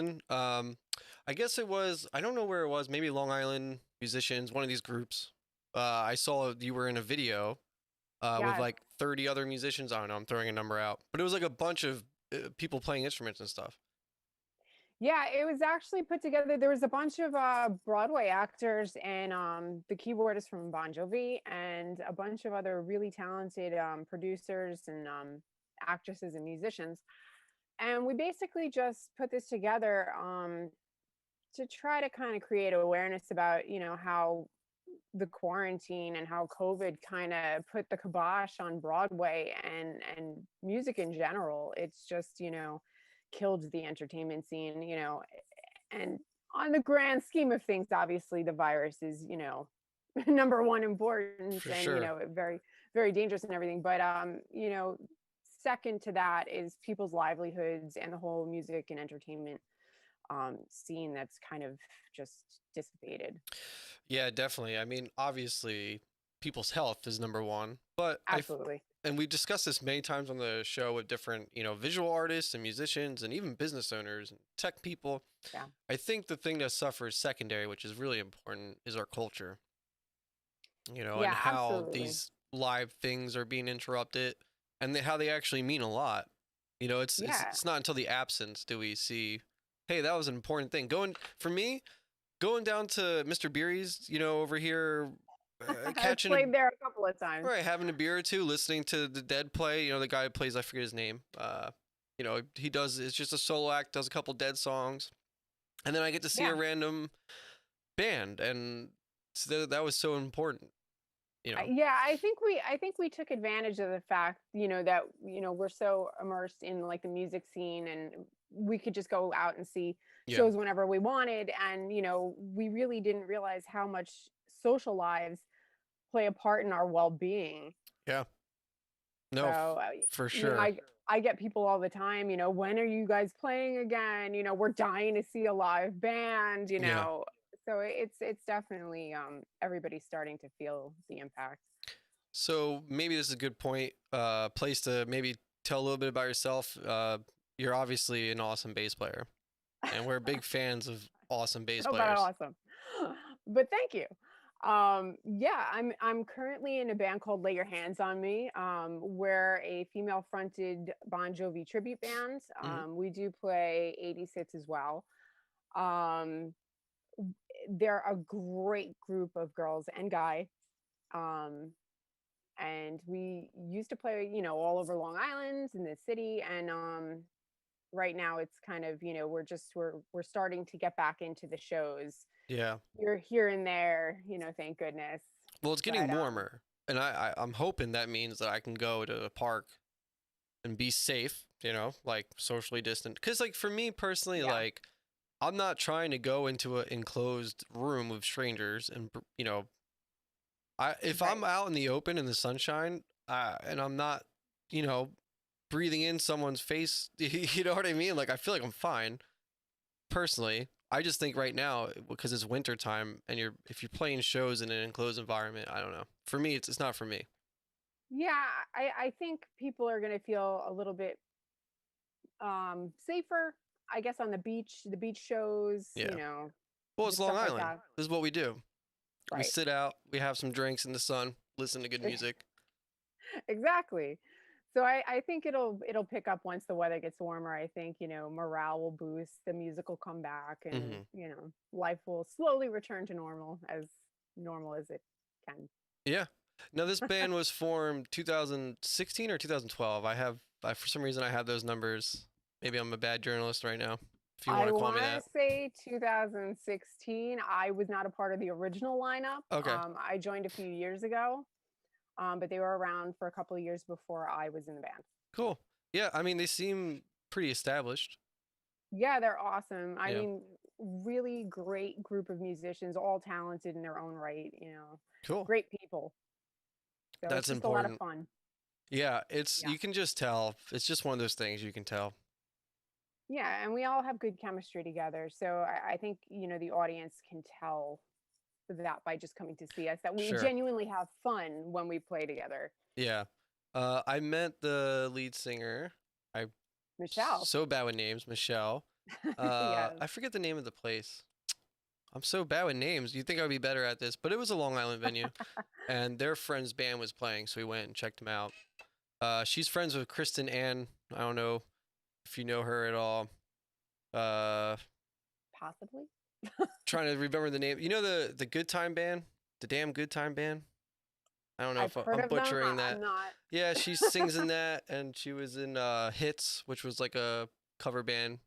Um, I guess it was, I don't know where it was, maybe Long Island musicians, one of these groups. I saw you were in a video with Yes. like 30 other musicians. I don't know, I'm throwing a number out, but it was like a bunch of people playing instruments and stuff. Yeah, it was actually put together. There was a bunch of Broadway actors and the keyboardist from Bon Jovi and a bunch of other really talented producers and actresses and musicians. And we basically just put this together to try to kind of create awareness about, how the quarantine and how COVID kind of put the kibosh on Broadway and music in general. It's just, killed the entertainment scene, and on the grand scheme of things, obviously the virus is, number one importance For and, sure. very, very dangerous and everything. But, second to that is people's livelihoods and the whole music and entertainment scene that's kind of just dissipated. Yeah, definitely. I mean, obviously, people's health is number one, but Absolutely. and we discussed this many times on the show with different, visual artists and musicians and even business owners and tech people. Yeah. I think the thing that suffers secondary, which is really important, is our culture, and Yeah, how absolutely. these live things are being interrupted and how they actually mean a lot. Yeah. It's not until the absence do we see, hey, that was an important thing. For me, going down to Mr. Beery's, over here, I've catching a played there a couple of times. right, having a beer or two, listening to the Dead play. The guy who plays, I forget his name. He does. It's just a solo act, does a couple Dead songs, and then I get to see a Yeah. random band, and so that was so important. You know. Yeah, I think we took advantage of the fact, that, we're so immersed in like the music scene and we could just go out and see Yeah. shows whenever we wanted. And, we really didn't realize how much social lives play a part in our well-being. Yeah. So, No, for you know, sure. I get people all the time, when are you guys playing again? We're dying to see a live band, Yeah. So it's definitely everybody's starting to feel the impact. So maybe this is a good place to maybe tell a little bit about yourself. You're obviously an awesome bass player, and we're big fans of awesome bass Oh, but players. awesome. But thank you. Yeah, I'm currently in a band called Lay Your Hands on Me. We're a female fronted Bon Jovi tribute band. Hmm. We do play 80s hits as well. Um, they're a great group of girls and guys. Um, and we used to play, all over Long Island in the city. And right now it's kind of, we're starting to get back into the shows. Yeah. You're here and there, thank goodness. Well, it's getting But warmer, and I'm hoping that means that I can go to the park and be safe. Like socially distant. Because like for me personally, yeah, like I'm not trying to go into an enclosed room with strangers, and if I'm right. out in the open in the sunshine, and I'm not, you know, breathing in someone's face, you know what I mean? Like I feel like I'm fine personally. I just think right now because it's winter time and if you're playing shows in an enclosed environment, I don't know. For me, it's not for me. Yeah, I think people are going to feel a little bit safer, I guess, on the beach shows, Yeah. Well, it's just Long stuff like Island. that. This is what we do. We Right. sit out, we have some drinks in the sun, listen to good music. Exactly. So I think it'll pick up once the weather gets warmer. I think, morale will boost, the music will come back, and, Hmm. life will slowly return to normal as it can. Yeah. Now this band was formed 2016 or 2012. For some reason I have those numbers. Maybe I'm a bad journalist right now. If you want I to call me want that. to say 2016. I was not a part of the original lineup. Okay. I joined a few years ago, but they were around for a couple of years before I was in the band. Cool. Yeah, I mean they seem pretty established. Yeah, they're awesome. I Yeah. mean, really great group of musicians, all talented in their own right, Cool. great people. So it's That's just a lot of important. fun. Yeah, it's Yeah. you can just tell. It's just one of those things you can tell. Yeah. And we all have good chemistry together. So I think, the audience can tell that by just coming to see us, that we Sure. genuinely have fun when we play together. Yeah. I met the lead singer. I Michelle. so bad with names, Michelle. Yes. I forget the name of the place. I'm so bad with names. You'd think I would be better at this, but it was a Long Island venue, and their friend's band was playing, so we went and checked them out. She's friends with Kristen Ann. I don't know if you know her at all. Uh, Possibly. Trying to remember the name. You know the Good Time Band, the damn Good Time Band. I don't know I've if heard I'm of them. butchering I'm that. not. Yeah, she sings in that, and she was in Hits, which was like a cover band.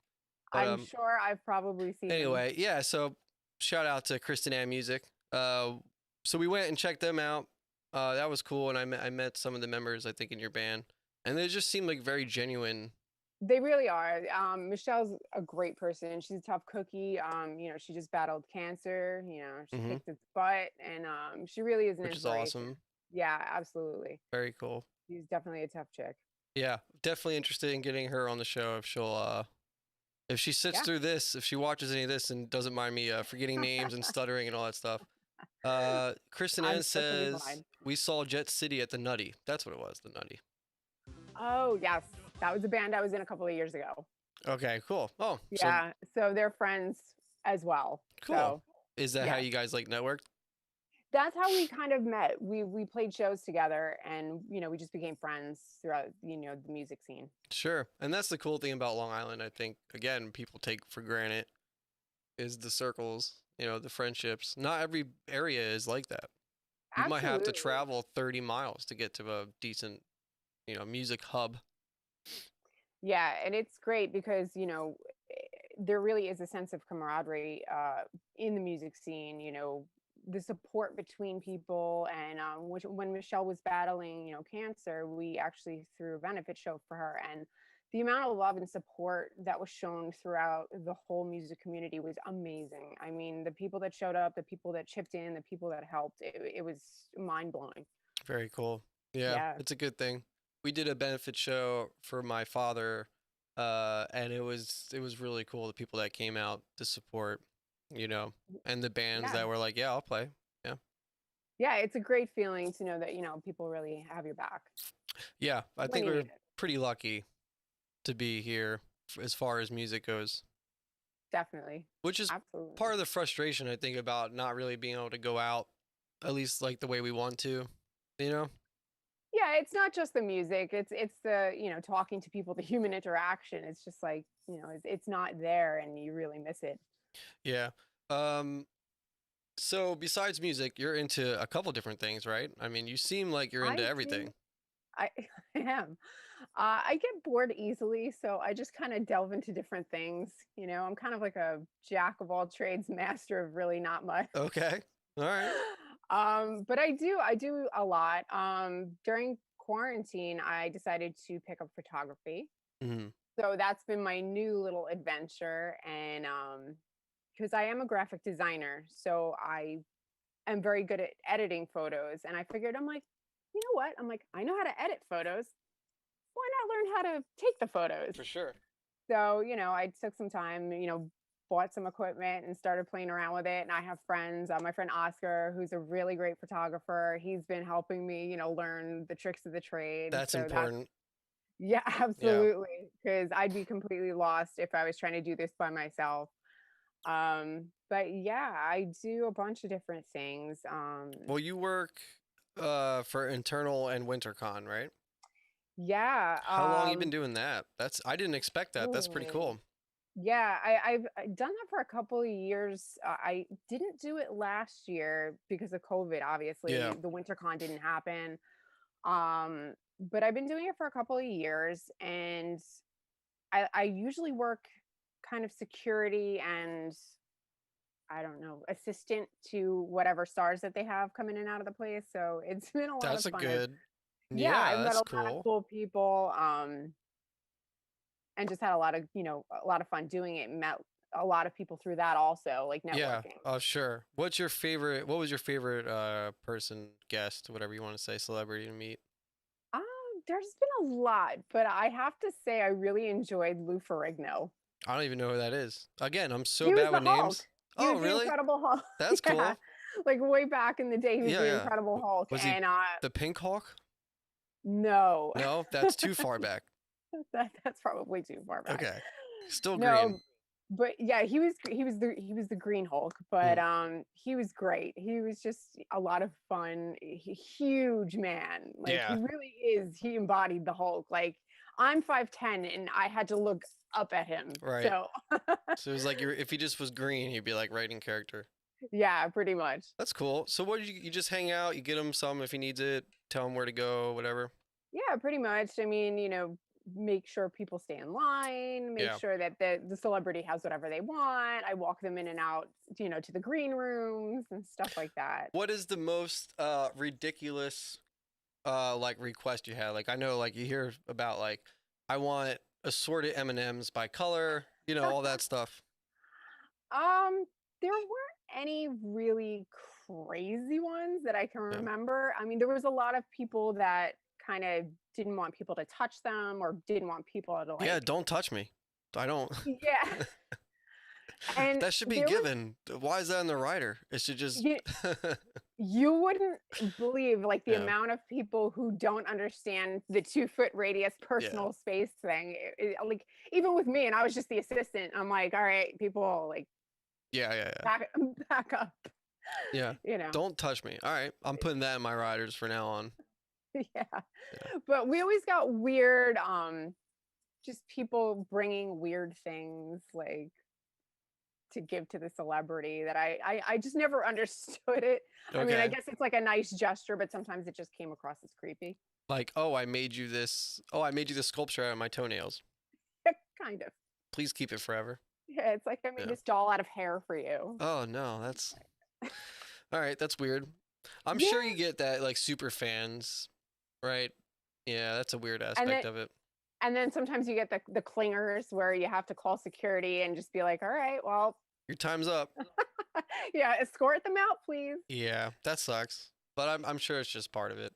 But I'm sure I've probably seen them. anyway, yeah. So shout out to Kristen Ann Music. So we went and checked them out. That was cool, and I met some of the members I think in your band, and they just seemed like very genuine. They really are. Michelle's a great person. She's a tough cookie. She just battled cancer. She Hmm. kicked its butt, and she really is an Which is inspiration. awesome. Yeah, absolutely. Very cool. She's definitely a tough chick. Yeah, definitely interested in getting her on the show if she'll if she sits Yeah. through this, if she watches any of this and doesn't mind me forgetting names and stuttering and all that stuff. Kristen I'm Ann perfectly says fine. we saw Jet City at the Nutty. That's what it was, the Nutty. Oh, yes. That was a band I was in a couple of years ago. Okay, cool. Oh, so Yeah. So they're friends as well. cool. So Is that how yeah. you guys like networked? That's how we kind of met. We played shows together, and we just became friends throughout the music scene. Sure. And that's the cool thing about Long Island, I think, again, people take for granted is the circles, the friendships. Not every area is like that. You might have to Absolutely. travel 30 miles to get to a decent, music hub. Yeah, and it's great because there really is a sense of camaraderie in the music scene. The support between people, and when Michelle was battling cancer, we actually threw a benefit show for her, and the amount of love and support that was shown throughout the whole music community was amazing. I mean, the people that showed up, the people that chipped in, the people that helped, it was mind blowing. Very cool. Yeah, Yeah. it's a good thing. We did a benefit show for my father, and it was really cool. The people that came out to support, and the bands Yeah. that were like, "Yeah, I'll play." Yeah, Yeah, it's a great feeling to know that people really have your back yeah. I when think you we're need it. pretty lucky to be here as far as music goes, Definitely. which is Absolutely. part of the frustration I think about not really being able to go out, at least like the way we want to. You know? Yeah, it's not just the music. It's the, talking to people, the human interaction. It's just like, it's not there and you really miss it. Yeah. Um. So besides music, you're into a couple different things, right? I mean, you seem like you're into I everything. do. I I am. I get bored easily, so I just kind of delve into different things. I'm kind of like a jack of all trades, master of really not much. Okay. All right. But I do a lot. During quarantine, I decided to pick up photography. Hmm. So that's been my new little adventure. And because I am a graphic designer, so I am very good at editing photos. And I figured, I'm like, you know what? I'm like, I know how to edit photos. Why not learn how to take the photos? For sure. So, I took some time, bought some equipment and started playing around with it. And I have friends, my friend Oscar, who's a really great photographer. He's been helping me, learn the tricks of the trade. That's So that's, important. yeah, Yeah. absolutely. Because I'd be completely lost if I was trying to do this by myself. But yeah, I do a bunch of different things. Well, you work for internal and WinterCon, right? Yeah. How long you been doing that? I didn't expect that. That's pretty Ooh. cool. Yeah, I've done that for a couple of years. I didn't do it last year because of COVID. Yeah. Obviously, the WinterCon didn't happen. But I've been doing it for a couple of years, and I usually work kind of security and I don't know, assistant to whatever stars that they have coming in and out of the place. So it's been a lot of That's a fun. good. Yeah, Yeah, I've met that's a lot of cool. cool people. And just had a lot of a lot of fun doing it. Met a lot of people through that also, like Yeah. networking. Oh, sure. What was your favorite person, guest, whatever you want to say, celebrity to meet? um there's been a lot, but I have to say I really enjoyed Lou Ferrigno. I don't even know who that is. Again, I'm so He was bad the with Hulk. names. He Oh, was the really? Incredible Hulk. That's Yeah, cool. like way back in the day, he was Yeah, the yeah. Incredible Hulk. Was he And the Pink Hawk? no, No, that's too far back. that's probably too far back. Okay. Still No, green. But yeah, he was the Green Hulk, but Mm, he was great. He was just a lot of fun. Huge man. Like he yeah, really is. He embodied the Hulk. Like I'm 5'10" and I had to look up at him. right. So So it was like if he just was green, he'd be like right in character. yeah, pretty much. That's cool. So what do you just hang out, you get him some if he needs it, tell him where to go, whatever. Yeah, pretty much. I mean, make sure people stay in line, make Yeah. sure that the celebrity has whatever they want. I walk them in and out, to the green rooms and stuff like that. What is the most ridiculous like request you had? Like I know like you hear about like I want assorted M&Ms by color, all that stuff. There weren't any really crazy ones that I can Yeah. remember. I mean, there was a lot of people that kind of didn't want people to touch them or didn't want people to Yeah, like, don't touch me. I don't. yeah. And That should be there was given. Why is that in the rider? It should just you, you wouldn't believe like the Yeah. amount of people who don't understand the 2 foot radius Yeah. personal space thing. Like even with me, and I was just the assistant. I'm like, all right, people, like Yeah, yeah, yeah. back back up. Yeah. You know. Don't touch me. All right. I'm putting that in my riders for now on. Yeah. Yeah. But we always got weird, just people bringing weird things like to give to the celebrity that I just never understood it. I mean, I Okay. guess it's like a nice gesture, but sometimes it just came across as creepy. Like, oh, I made you this. Oh, I made you this sculpture out of my toenails. Kind of. Please keep it forever. Yeah, it's like I made Yeah. this doll out of hair for you. Oh no, that's all right. That's weird. I'm Yeah. sure you get that like super fans, right? Yeah, that's a weird And then aspect of it. and then sometimes you get the clingers where you have to call security and just be like, all right, well, Your time's up. yeah, escort them out, please. Yeah, that sucks. But I'm sure it's just part of it.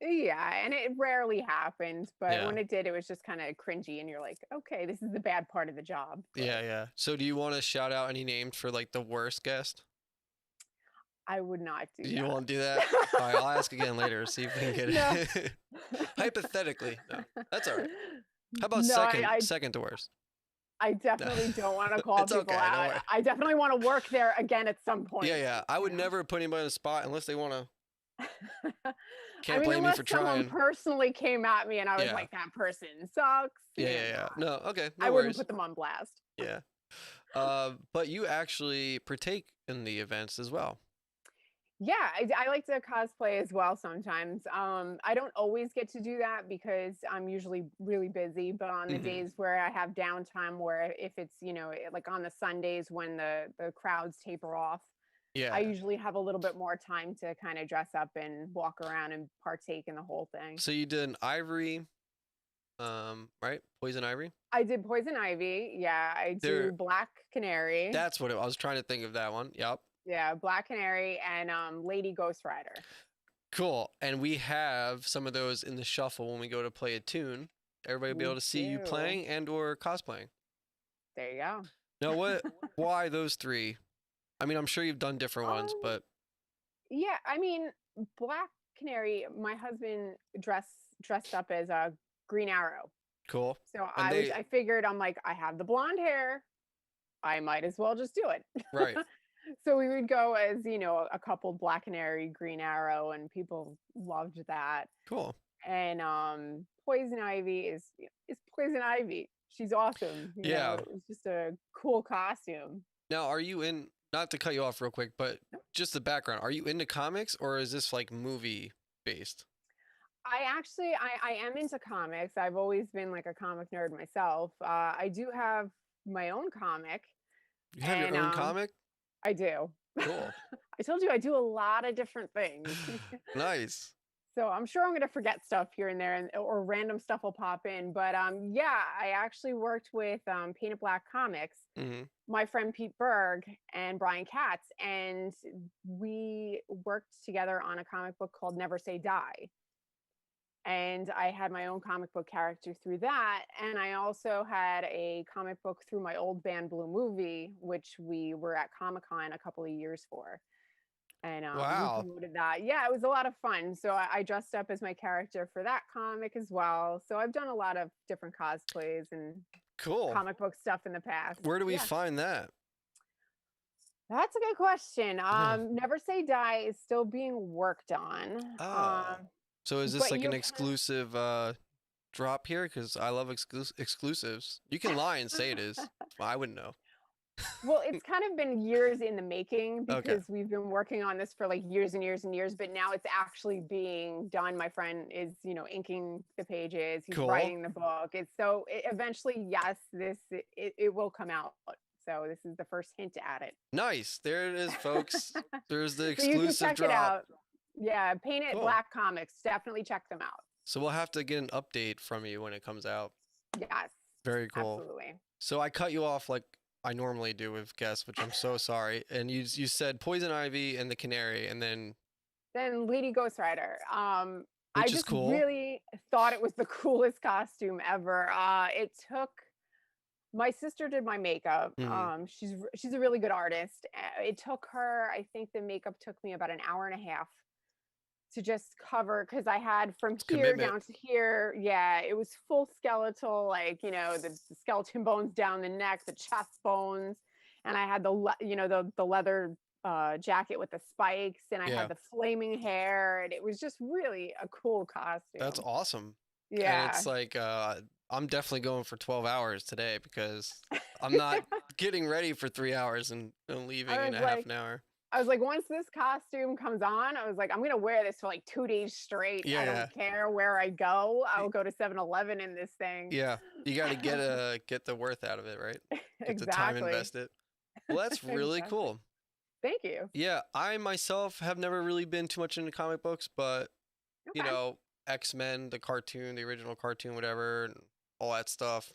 Yeah, and it rarely happened, but Yeah. when it did, it was just kind of cringy, and you're like, okay, this is the bad part of the job. Yeah, But yeah. So do you want to shout out any names for like the worst guest? I would not Do do you that. want to do that? All right, I'll ask again later. See if we can get No. it. Hypothetically, no, that's all right. How about No, second to worst? I No. definitely don't want to call It's people okay. Don't out. worry. I definitely want to work there again at some Yeah, point. yeah. I would never put anybody on the spot unless they want to. I Can't mean, blame me unless for someone trying. personally came at me and I was Yeah. like, that person sucks, Yeah, yeah, yeah. No, okay, I no wouldn't worries. put them on blast. Yeah. But you actually partake in the events as well. Yeah, I like to cosplay as well sometimes. I don't always get to do that because I'm usually really busy, but on the Hmm. days where I have downtime, where if it's, like on the Sundays when the crowds taper off, I Yeah. usually have a little bit more time to kind of dress up and walk around and partake in the whole thing. So you did an ivory, right? Poison ivory. I did Poison Ivy. Yeah, I do There. Black Canary. That's what I was trying to think of that one. Yep. Yeah, Black Canary and Lady Ghost Rider. Cool. And we have some of those in the shuffle when we go to play a tune. Everybody will be We able to see you do. playing and or cosplaying. There you go. Now, why those three? I mean, I'm sure you've done different ones, Um, but yeah, I mean, Black Canary, my husband dressed up as a Green Arrow. cool. So And they, I figured I'm like, I have the blonde hair. I might as well just do it. right. So we would go as, a couple Black Canary, Green Arrow, and people loved that. Cool. And Poison Ivy is Poison Ivy. She's awesome. Yeah. It was just a cool costume. Now, are you in, not to cut you off real quick, but just the background, are you into comics or is this like movie based? I am into comics. I've always been like a comic nerd myself. I do have my own comic, You have and your own comic? I do. Cool. I told you I do a lot of different things. Nice. So I'm sure I'm going to forget stuff here and there, or random stuff will pop in. But yeah, I actually worked with Painted Black Comics, Hmm. my friend Pete Berg and Brian Katz, and we worked together on a comic book called Never Say Die. And I had my own comic book character through that. And I also had a comic book through my old band Blue Movie, which we were at Comic-Con a couple of years for. And we Wow. promoted that. Yeah, it was a lot of fun. So I dressed up as my character for that comic as well. So I've done a lot of different cosplays and Cool. comic book stuff in the past. Where do we Yeah. find that? That's a good question. Yeah. Never Say Die is still being worked on. Oh. So is this But like you an can exclusive drop here? Because I love exclusives. You can lie and say it is. Well, I wouldn't know. well, it's kind of been years in the making Okay. because we've been working on this for like years and years and years, but now it's actually being done. My friend is, inking the pages, he's Cool. writing the book. Eventually, yes, it will come out. So this is the first hint at it. Nice. There it is, folks. There's the So you can exclusive check drop. it out. Yeah, Paint It Cool. Black Comics. Definitely check them out. So we'll have to get an update from you when it comes out. Yes. Very cool. Absolutely. So I cut you off like I normally do with guests, which I'm so sorry. And you said Poison Ivy and the Canary, and then Lady Ghost Rider. I which is just cool. really thought it was the coolest costume ever. It took my sister did my makeup. Mhm. She's a really good artist. It took her, I think the makeup took me about an hour and a half to just cover because I had from It's here commitment. down to here. Yeah, it was full skeletal, like the skeleton bones down the neck, the chest bones, and I had the leather jacket with the spikes, and I Yeah. had the flaming hair, and it was just really a cool costume. That's awesome. And Yeah. it's like I'm definitely going for 12 hours today because I'm not getting ready for 3 hours and leaving in a half an hour. I was like, once this costume comes on, I was like, I'm gonna wear this for like 2 days straight. Yeah, I yeah. don't care where I go. I'll go to 7-Eleven in this thing. Yeah. You got to get the worth out of it, right? Get the time Exactly. invested. Well, that's really Exactly. cool. Thank you. Yeah, I myself have never really been too much into comic books, but you Okay. know, X-Men, the cartoon, the original cartoon, whatever, and all that stuff.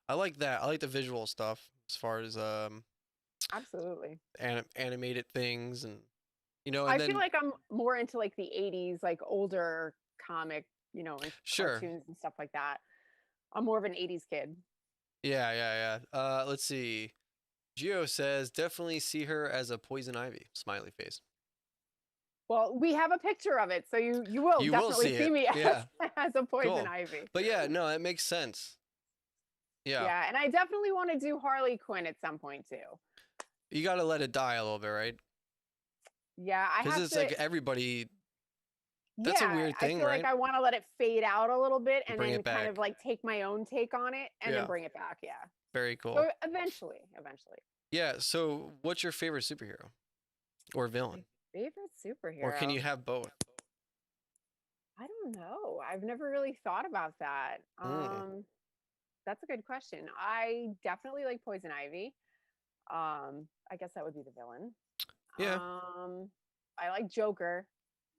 I like that. I like the visual stuff as far as Absolutely. animated things and and I then feel like I'm more into like the 80s, like older comic, and sure. cartoons and stuff like that. I'm more of an 80s kid. Yeah. Let's see. Gio says definitely see her as a Poison Ivy. Smiley face. Well, we have a picture of it, so you will You will definitely see see it. me Yeah. as a Poison Cool. Ivy. But yeah, no, it makes sense. Yeah. Yeah, and I definitely want to do Harley Quinn at some point too. You got to let it die a little bit, right? Yeah, I have Because it's to. like everybody. That's a weird thing, I feel right? like I want to let it fade out a little bit and Bring then it kind back. of like take my own take on it and Yeah. then bring it back. Yeah. Very cool. So eventually. Yeah. So, what's your favorite superhero or villain? Favorite superhero? Or can you have both? I don't know. I've never really thought about that. That's a good question. I definitely like Poison Ivy. I guess that would be the villain. Yeah. I like Joker.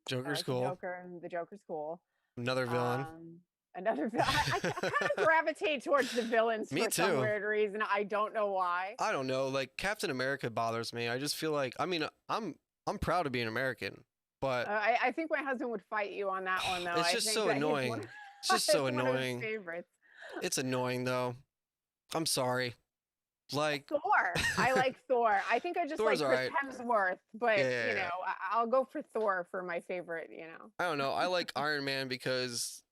Joker's cool. The Joker's cool. Another villain. Another villain. I kind of gravitate towards the villains Me for some too. weird reason. I don't know why. I don't know. Like Captain America bothers me. I just feel like I'm proud to be an American, but I think my husband would fight you on that one, though. it's just so annoying. It's just so annoying. Favorites. It's annoying though. I'm sorry. Like Thor. I like Thor. I think I just Thor's like Chris Hemsworth, but Yeah. I'll go for Thor for my favorite. I don't know. I like Iron Man because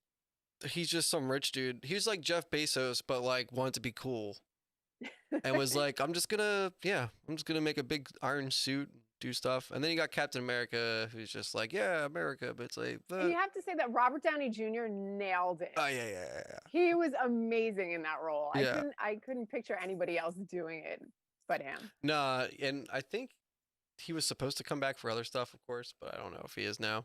he's just some rich dude. He's like Jeff Bezos, but like wanted to be cool, and was like, I'm just gonna make a big iron suit, do stuff. And then you got Captain America, who's just like, yeah, America, but it's like, And you have to say that Robert Downey Jr. nailed it. oh yeah. He was amazing in that role. Yeah. I couldn't picture anybody else doing it but him. Nah, and I think he was supposed to come back for other stuff, of course, but I don't know if he is now.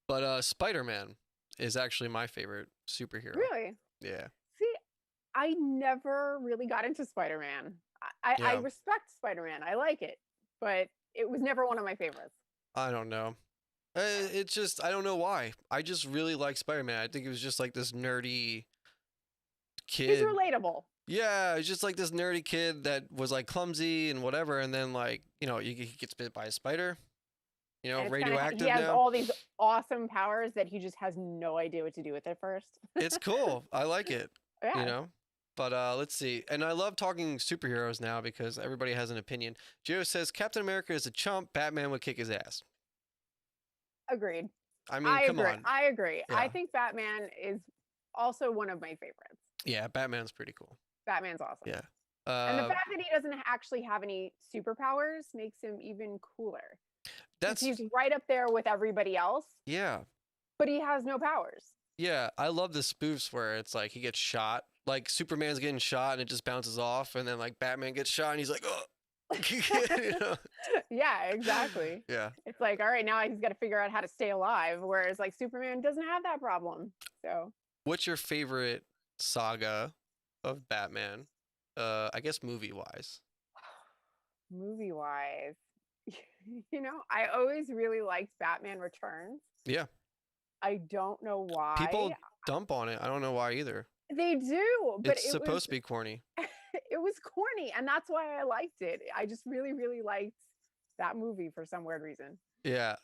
But Spider-Man is actually my favorite superhero. Really? Yeah. See, I never really got into Spider-Man. I respect Spider-Man. I like it, but it was never one of my favorites. I don't know. It's just I don't know why. I just really like Spider-Man. I think it was just like this nerdy kid. He's relatable. Yeah, it's just like this nerdy kid that was like clumsy and whatever, and then like he gets bit by a spider. And Radioactive. He has now. all these awesome powers that he just has no idea what to do with at first. It's cool. I like it. Yeah. But let's see. And I love talking superheroes now because everybody has an opinion. Joe says Captain America is a chump. Batman would kick his ass. Agreed. I mean, come on. I agree. Yeah. I think Batman is also one of my favorites. Yeah, Batman's pretty cool. Batman's awesome. Yeah. And the fact that he doesn't actually have any superpowers makes him even cooler. Because That's he's right up there with everybody else, yeah. but he has no powers. Yeah, I love the spoofs where it's like he gets shot, like Superman's getting shot and it just bounces off, and then like Batman gets shot and he's like, oh. You know? Yeah, exactly. Yeah. It's like, all right, now he's got to figure out how to stay alive, whereas like Superman doesn't have that problem. So, What's your favorite saga of Batman? I guess movie-wise. movie-wise, I always really liked Batman Returns. Yeah. I don't know why. People dump on it. I don't know why either. They do, but It's supposed to be corny. It was corny, and that's why I liked it. I just really, really liked that movie for some weird reason. Yeah.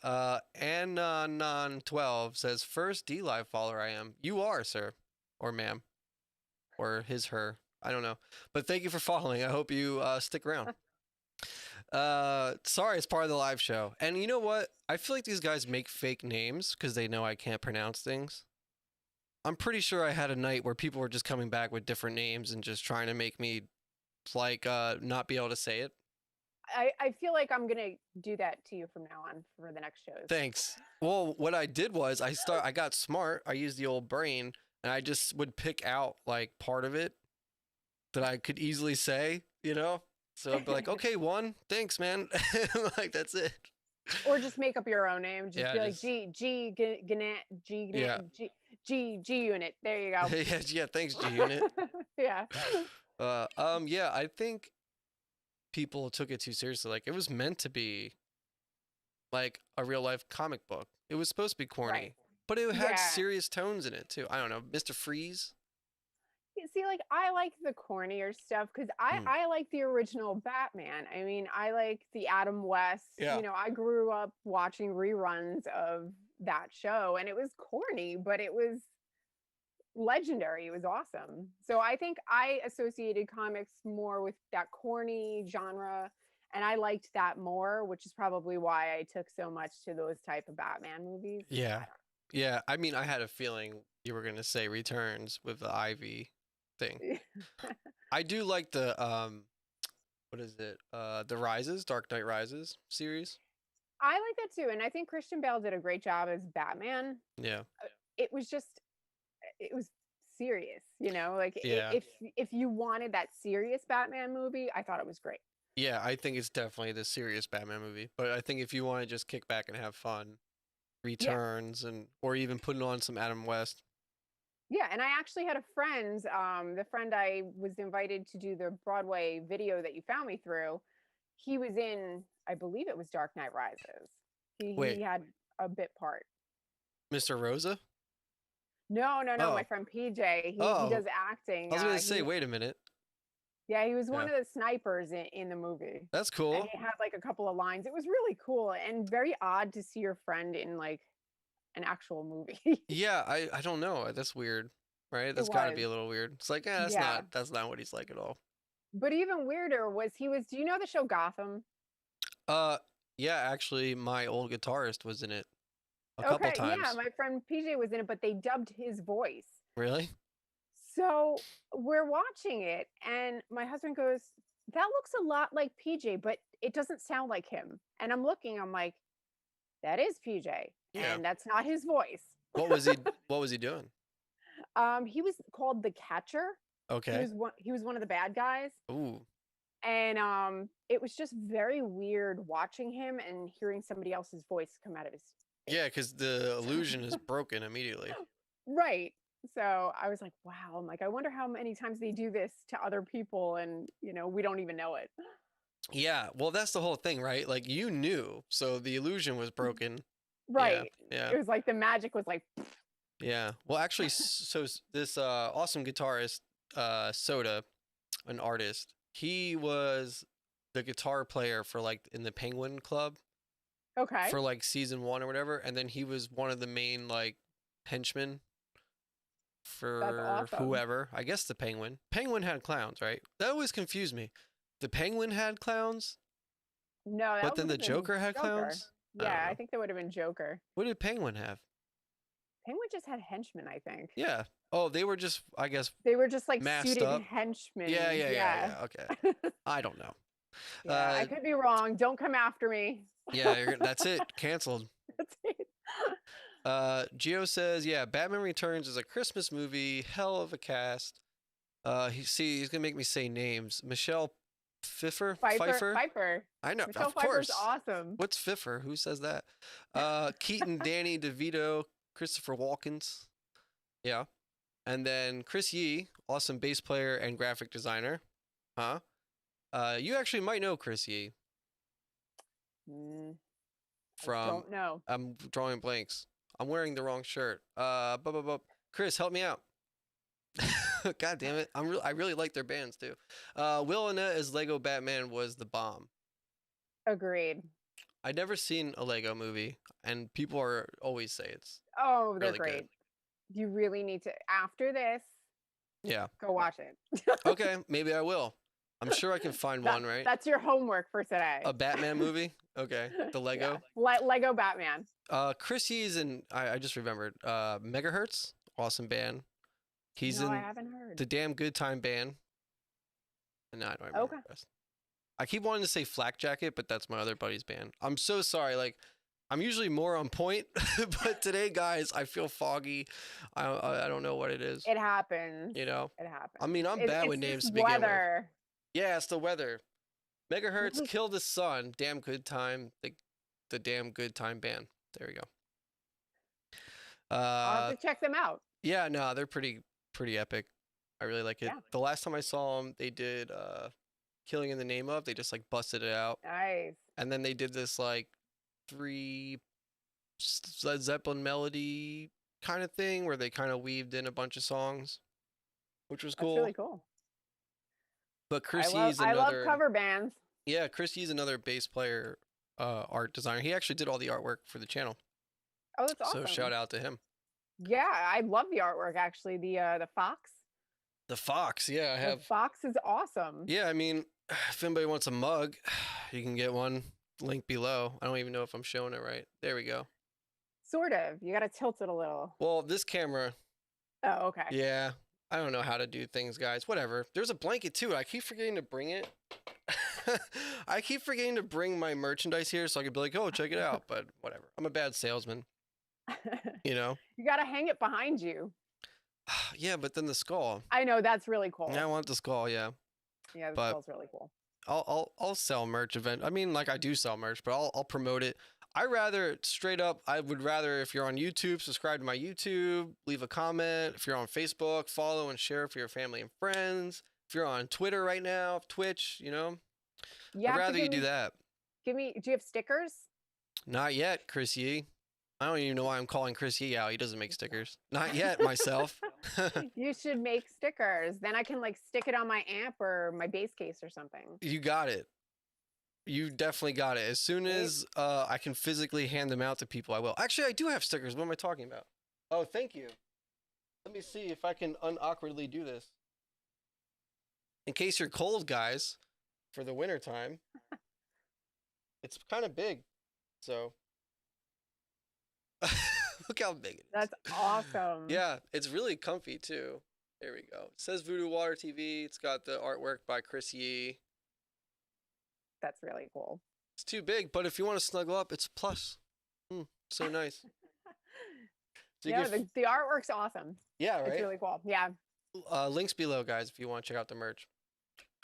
Anon12 says, first D-Live follower I am. You are, sir. Or ma'am. Or his, her. I don't know. But thank you for following. I hope you stick around. Sorry, it's part of the live show. And you know what? I feel like these guys make fake names because they know I can't pronounce things. I'm pretty sure I had a night where people were just coming back with different names and just trying to make me like not be able to say it. I feel like I'm gonna do that to you from now on for the next shows. Thanks. Well, what I did was I got smart. I used the old brain and I just would pick out like part of it that I could easily say, So I'd be like, okay, one, thanks, man. Like that's it. Or just make up your own name. Just be like G Unit. There you go. Yeah, thanks, G Unit. Yeah. Yeah, I think people took it too seriously. Like it was meant to be like a real life comic book. It was supposed to be corny, Right. but it had serious tones in it too. I don't know, Mr. Freeze. See, like I like the cornier stuff because I like the original Batman. I mean, I like the Adam West. Yeah. I grew up watching reruns of that show, and it was corny, but it was legendary. It was awesome. So I think I associated comics more with that corny genre, and I liked that more, which is probably why I took so much to those type of Batman movies. Yeah. Yeah, I mean, I had a feeling you were gonna say Returns with the Ivy thing. I do like the what is it? The Rises, Dark Knight Rises series. I like that too, and I think Christian Bale did a great job as Batman. Yeah. It was serious, like Yeah. if you wanted that serious Batman movie, I thought it was great. Yeah, I think it's definitely the serious Batman movie. But I think if you want to just kick back and have fun, Returns or even putting on some Adam West. Yeah, and I actually had a friend, the friend I was invited to do the Broadway video that you found me through. He was in, I believe it was Dark Knight Rises. He had a bit part. Mr. Rosa? No, Oh. my friend PJ. He does acting. I was going to say, wait a minute. Yeah, he was one of the snipers in the movie. That's cool. And he had like a couple of lines. It was really cool and very odd to see your friend in like an actual movie. Yeah, I don't know. That's weird, right? That's got to be a little weird. It's like, that's not what he's like at all. But even weirder was do you know the show Gotham? Yeah, actually my old guitarist was in it a couple times. Yeah, my friend PJ was in it, but they dubbed his voice. Really? So we're watching it and my husband goes, that looks a lot like PJ, but it doesn't sound like him. And I'm like, that is PJ. Yeah. And that's not his voice. What was he doing? He was called the Catcher. Okay. He was one of the bad guys. Ooh. And it was just very weird watching him and hearing somebody else's voice come out of his face. Yeah, because the illusion is broken immediately. Right. So I was like, wow. I'm like, I wonder how many times they do this to other people and, we don't even know it. Yeah. Well, that's the whole thing, right? Like you knew. So the illusion was broken. Right. Yeah. It was like the magic was like. Yeah. Well, actually, so this awesome guitarist, Soda, an artist, he was the guitar player for like in the Penguin Club. Okay. For like season 1 or whatever, and then he was one of the main like henchmen for whoever. I guess the Penguin. Penguin had clowns, right? That always confused me. The Penguin had clowns. No, but then the Joker had clowns. Yeah, I think that would have been Joker. What did Penguin have? Penguin just had henchmen, I think. Yeah. Oh, they were just, I guess, They were just like masked suited up. henchmen. Yeah. Okay. I don't know. Yeah, I could be wrong. Don't come after me. Yeah, that's it. Canceled. That's it. Gio says, yeah, Batman Returns is a Christmas movie. Hell of a cast. He's gonna make me say names. Michelle Pfeiffer. Pfeiffer. I know, Michelle of Pfeiffer's course. awesome. What's Pfeiffer? Who says that? Keaton, Danny DeVito, Christopher Walkens. Yeah. And then Chris Yee, awesome bass player and graphic designer. Huh? You actually might know Chris Yee. I don't know. I'm drawing blanks. I'm wearing the wrong shirt. Chris, help me out. God damn it. I really like their bands too. Will Arnett as Lego Batman was the bomb. Agreed. I'd never seen a Lego movie, and people always say it's they're really great. good. You really need to, after this, go watch it. Okay, maybe I will. I'm sure I can find one, right? That's your homework for today. A Batman movie? Okay. The Lego? Yeah. Lego Batman. Chris Yee's in, I just remembered, Megahertz, awesome band. He's I haven't heard. The Damn Good Time Band. No, I don't remember. Okay. The rest. I keep wanting to say Flak Jacket, but that's my other buddy's band. I'm so sorry. Like, I'm usually more on point, but today, guys, I feel foggy. I don't know what it is. It happens. You know? It happens. I mean, I'm bad with names to begin with. Yeah, it's the weather. Megahertz, Kill the Sun, Damn Good Time, the Damn Good Time Band. There we go. I'll have to check them out. Yeah, no, they're pretty epic. I really like it. Yeah. The last time I saw them, they did Killing in the Name Of. They just like busted it out. Nice. And then they did this like 3 Led Zeppelin melody kind of thing where they kind of weaved in a bunch of songs, which was cool. That's really cool. But Chris Yee's another. I love cover bands. Yeah, Chris Yee's another bass player, art designer. He actually did all the artwork for the channel. Oh, that's awesome. So shout out to him. Yeah, I love the artwork actually. The fox. The fox, yeah, I have. The fox is awesome. Yeah, I mean, if anybody wants a mug, you can get one. Link below. I don't even know if I'm showing it right. There we go. Sort of. You got to tilt it a little. Well, this camera. Oh, okay. Yeah. I don't know how to do things, guys. Whatever. There's a blanket too. I keep forgetting to bring it. I keep forgetting to bring my merchandise here so I can be like, oh, check it out. But whatever. I'm a bad salesman. You know? You got to hang it behind you. Yeah, but then the skull. I know. That's really cool. I want the skull, yeah. Yeah, the skull's really cool. I'll sell merch event. I mean, like I do sell merch, but I'll promote it. I would rather if you're on YouTube, subscribe to my YouTube, leave a comment. If you're on Facebook, follow and share for your family and friends. If you're on Twitter right now, Twitch, you know, I'd rather you do that. Do you have stickers? Not yet, Chris Yee. I don't even know why I'm calling Chris Yee out. He doesn't make stickers. Not yet, myself. You should make stickers. Then I can like stick it on my amp or my bass case or something. You got it. You definitely got it. As soon as I can physically hand them out to people, I will. Actually, I do have stickers. What am I talking about? Oh, thank you. Let me see if I can unawkwardly do this. In case you're cold, guys, for the winter time. It's kind of big, so. Look how big it is. That's awesome. Yeah, it's really comfy too. There we go. It says VoodooWaterTV. It's got the artwork by Chris Yee. That's really cool. It's too big, but if you want to snuggle up, it's a plus. So nice. So yeah, the artwork's awesome. Yeah, right? It's really cool. Yeah. Links below, guys, if you want to check out the merch.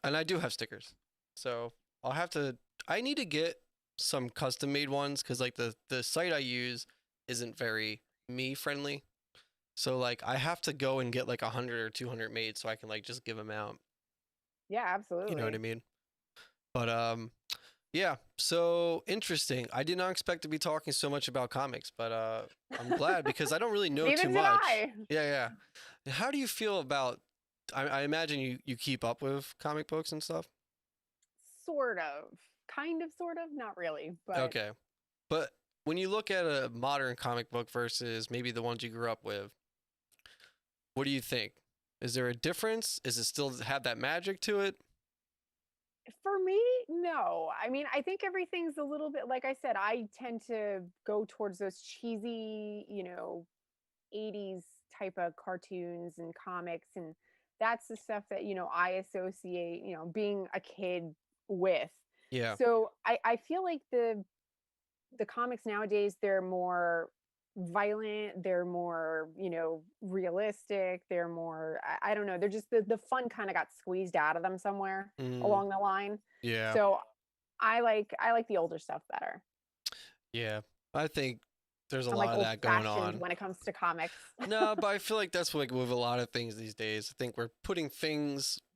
And I do have stickers. So I need to get some custom made ones because like the site I use isn't very me friendly. So like I have to go and get like 100 or 200 made so I can like just give them out. Yeah, absolutely. You know what I mean? But yeah, so interesting. I did not expect to be talking so much about comics, but I'm glad because I don't really know too much. Yeah. How do you feel about I imagine you keep up with comic books and stuff? Sort of. Kind of, sort of, not really. But okay. But when you look at a modern comic book versus maybe the ones you grew up with, what do you think? Is there a difference? Is it still have that magic to it? For me, no. I mean, I think everything's a little bit, like I said, I tend to go towards those cheesy, 80s type of cartoons and comics, and that's the stuff that, I associate, being a kid with. Yeah. So I feel like the comics nowadays, they're more violent, they're more, realistic, they're more, I don't know, they're just the fun kind of got squeezed out of them somewhere Mm, along the line. yeah. So I like the older stuff better. Yeah. I think there's a I'm lot like of old that going fashioned on. when it comes to comics. No, but I feel like that's like with a lot of things these days. I think we're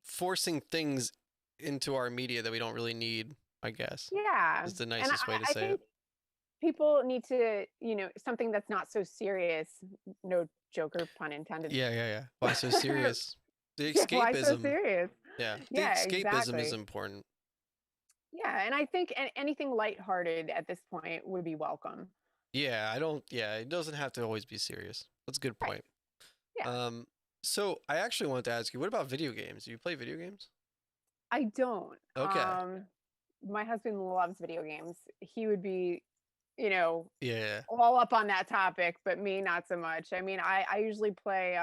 forcing things into our media that we don't really need, I guess, Yeah. is the And nicest way to I say it. think people need to, something that's not so serious. No Joker pun intended. Yeah, yeah, yeah. Why so serious? The Yeah, why so escapism. serious? Yeah. The Yeah, escapism is exactly. important. Yeah, and I think anything lighthearted at this point would be welcome. Yeah, I don't, yeah, it doesn't have to always be serious. That's a good Right. point. Yeah. So I actually wanted to ask you, what about video games? Do you play video games? I don't. Okay. My husband loves video games. He would be, you know, Yeah. all up on that topic, but me not so much. I mean, I usually play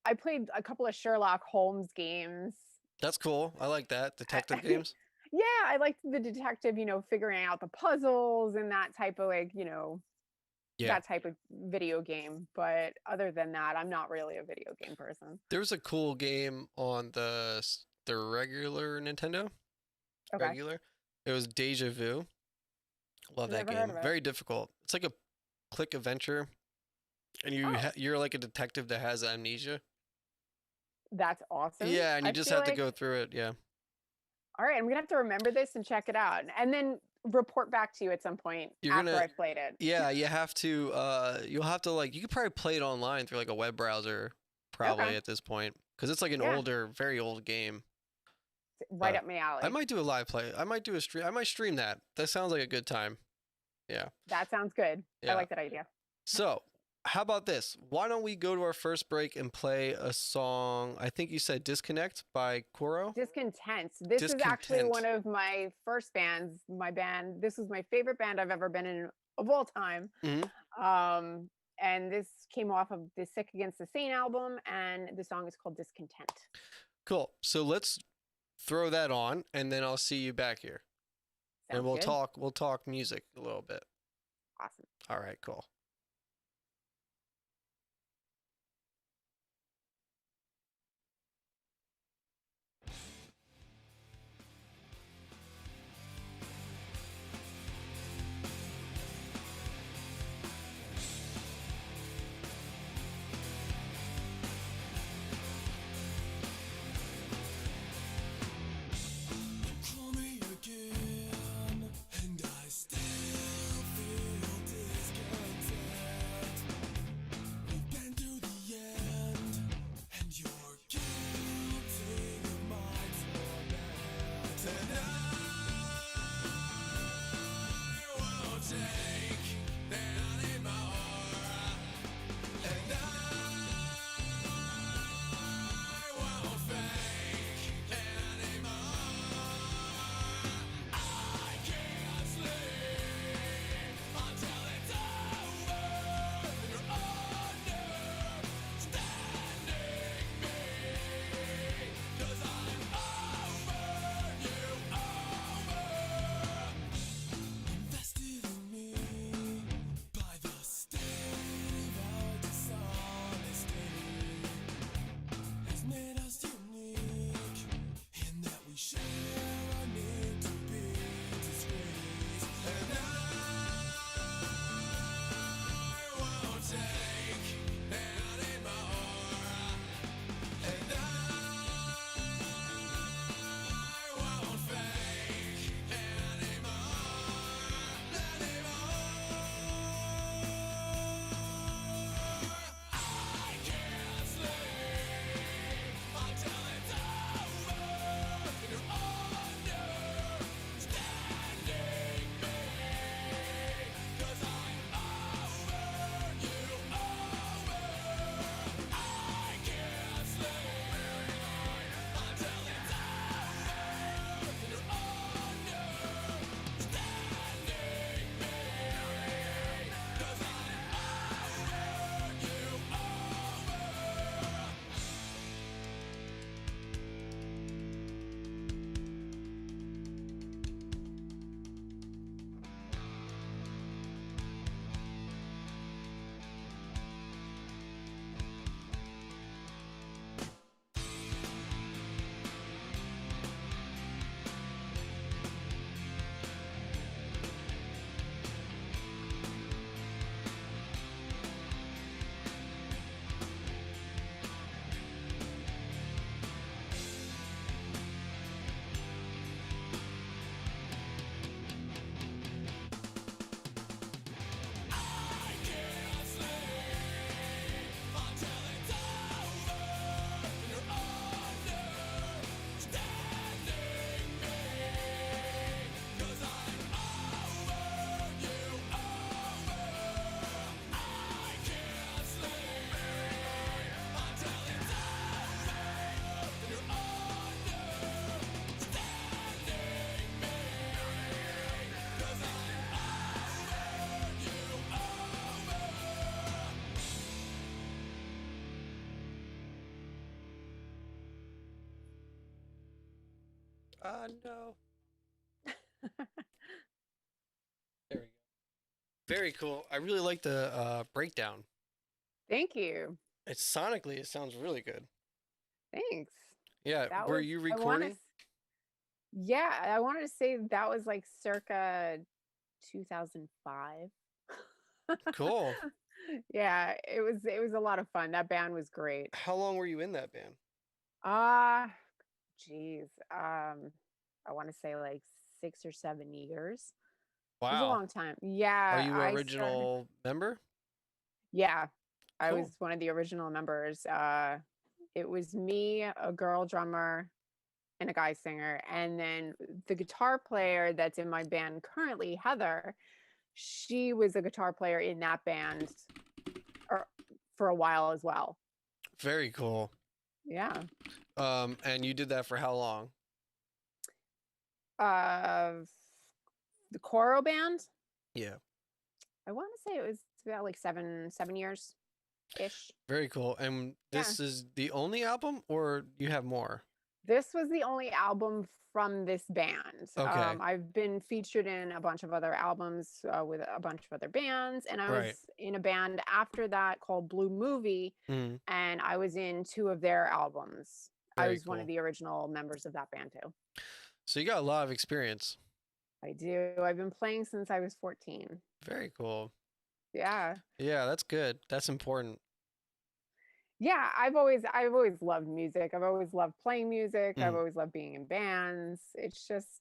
I played a couple of Sherlock Holmes games. That's cool. I like that. Detective I- games? yeah, I liked the detective, figuring out the puzzles and that type of Yeah. that type of video game. But other than that, I'm not really a video game person. There was a cool game on the regular Nintendo. Okay. Regular. It was Deja Vu. Love that Never heard game. of it. Very difficult. It's like a click adventure, and Oh, you're like a detective that has amnesia. that's awesome. Yeah, and you I just feel have to like, go through it. Yeah. all right, I'm gonna have to remember this and check it out, and then report back to you at some point You're after gonna I've played it. Yeah, you have to you'll have to like you could probably play it online through like a web browser probably Okay. at this point because it's like an Yeah. older, very old game. Right up my I alley. might do a live play. I might do a stream. I might stream that. That sounds like a good time. Yeah. That sounds good. I Yeah. like that idea. So, how about this? Why don't we go to our first break and play a song? I think you said Disconnect by Koro? Discontent. This is actually Discontent. one of my first bands. My band. This was my favorite band I've ever been in of all time. Mhm. And this came off of the Sick Against the Sane album, and the song is called Discontent. Cool. So let's throw that on and then I'll see you back here. Sounds And good. we'll talk music a little bit. Awesome. All right, cool. Call me again, and I still feel discontent. No. There we go. Very cool. I really like the breakdown. Thank you. It's sonically, it sounds really good. Thanks. Yeah, That were was you I want to. recording? Yeah, I wanted to say that was like circa 2005. Cool. Yeah, it was a lot of fun. That band was great. How long were you in that band? Ah, geez. I want to say like 6 or 7 years. It was a Wow. long time. Are Yeah, you an I started. original member? Yeah, I was Cool. one of the original members. It was me, a girl drummer, and a guy singer, and then the guitar player that's in my band currently, Heather. She was a guitar player in that band or for a while as well. Very cool. Yeah. And you did that for how long? Uh, the Coro band. Yeah. I want to say it was about like 7 years ish. Very cool. And Yeah. this is the only album, or you have more? This was the only album from this band. Okay. I've been featured in a bunch of other albums with a bunch of other bands, and I was Right. in a band after that called Blue Movie, Mm, and I was in two of their albums. I very was one of cool. the original members of that band too. So you got a lot of experience. I do. I've been playing since I was 14. Very cool. Yeah. Yeah, that's good. That's important. Yeah, I've always loved music. I've always loved playing music. I've Mm. always loved being in bands. It's just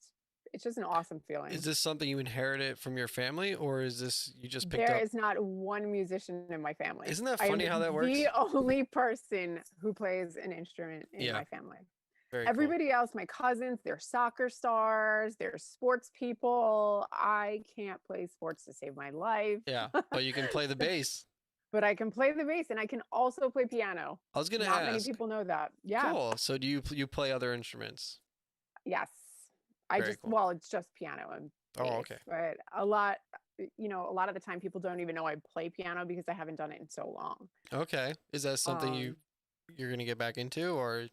an awesome Is feeling. this something you inherited from your family, or is this you just picked There up? is not one musician in my family. Isn't that I am funny how that the works? only person who plays an instrument in Yeah, my family. very cool. Everybody else, my cousins, they're soccer stars, they're sports people. I can't play sports to save my life. Yeah, but you can play the bass. But I can play the bass and I can also play piano. I was gonna Not many ask. people know that. Yeah. Cool. So do you play other instruments? Yes. Very cool. Well, it's just piano and Oh, bass, okay. but a lot of the time people don't even know I play piano because I haven't done it in so long. Okay. Is that something Um, you're gonna get back into, or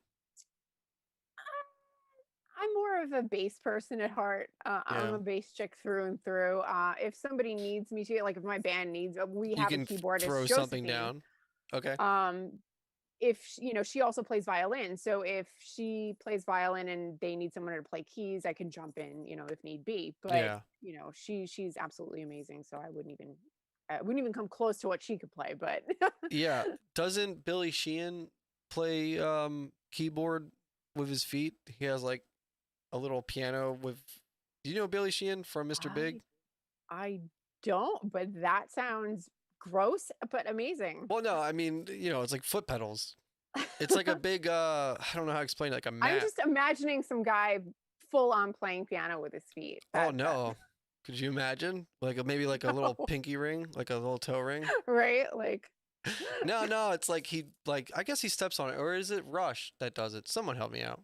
I'm more of a bass person at heart. I'm yeah, a bass chick through and through. If somebody needs me to, like if my band needs, we you have a can throw keyboardist, something Josephine. down? Okay. Um, if she also plays violin, so if she plays violin and they need someone to play keys, I can jump in, if need be. But Yeah. she's absolutely amazing. So I wouldn't even come close to what she could play. But Yeah. Doesn't Billy Sheehan play keyboard with his feet? He has like a little piano with. Do you know Billy Sheehan from Mr. Big? I I don't. But that sounds gross, but amazing. Well, no, I mean, it's like foot pedals. It's like a big I don't know how to explain it, like a I'm mat. just imagining some guy full on playing piano with his feet. Oh That no. Could you imagine? Maybe like a little no, pinky ring, like a little toe ring? right? Like No, it's like I guess he steps on it, or is it Rush that does it? Someone help me out.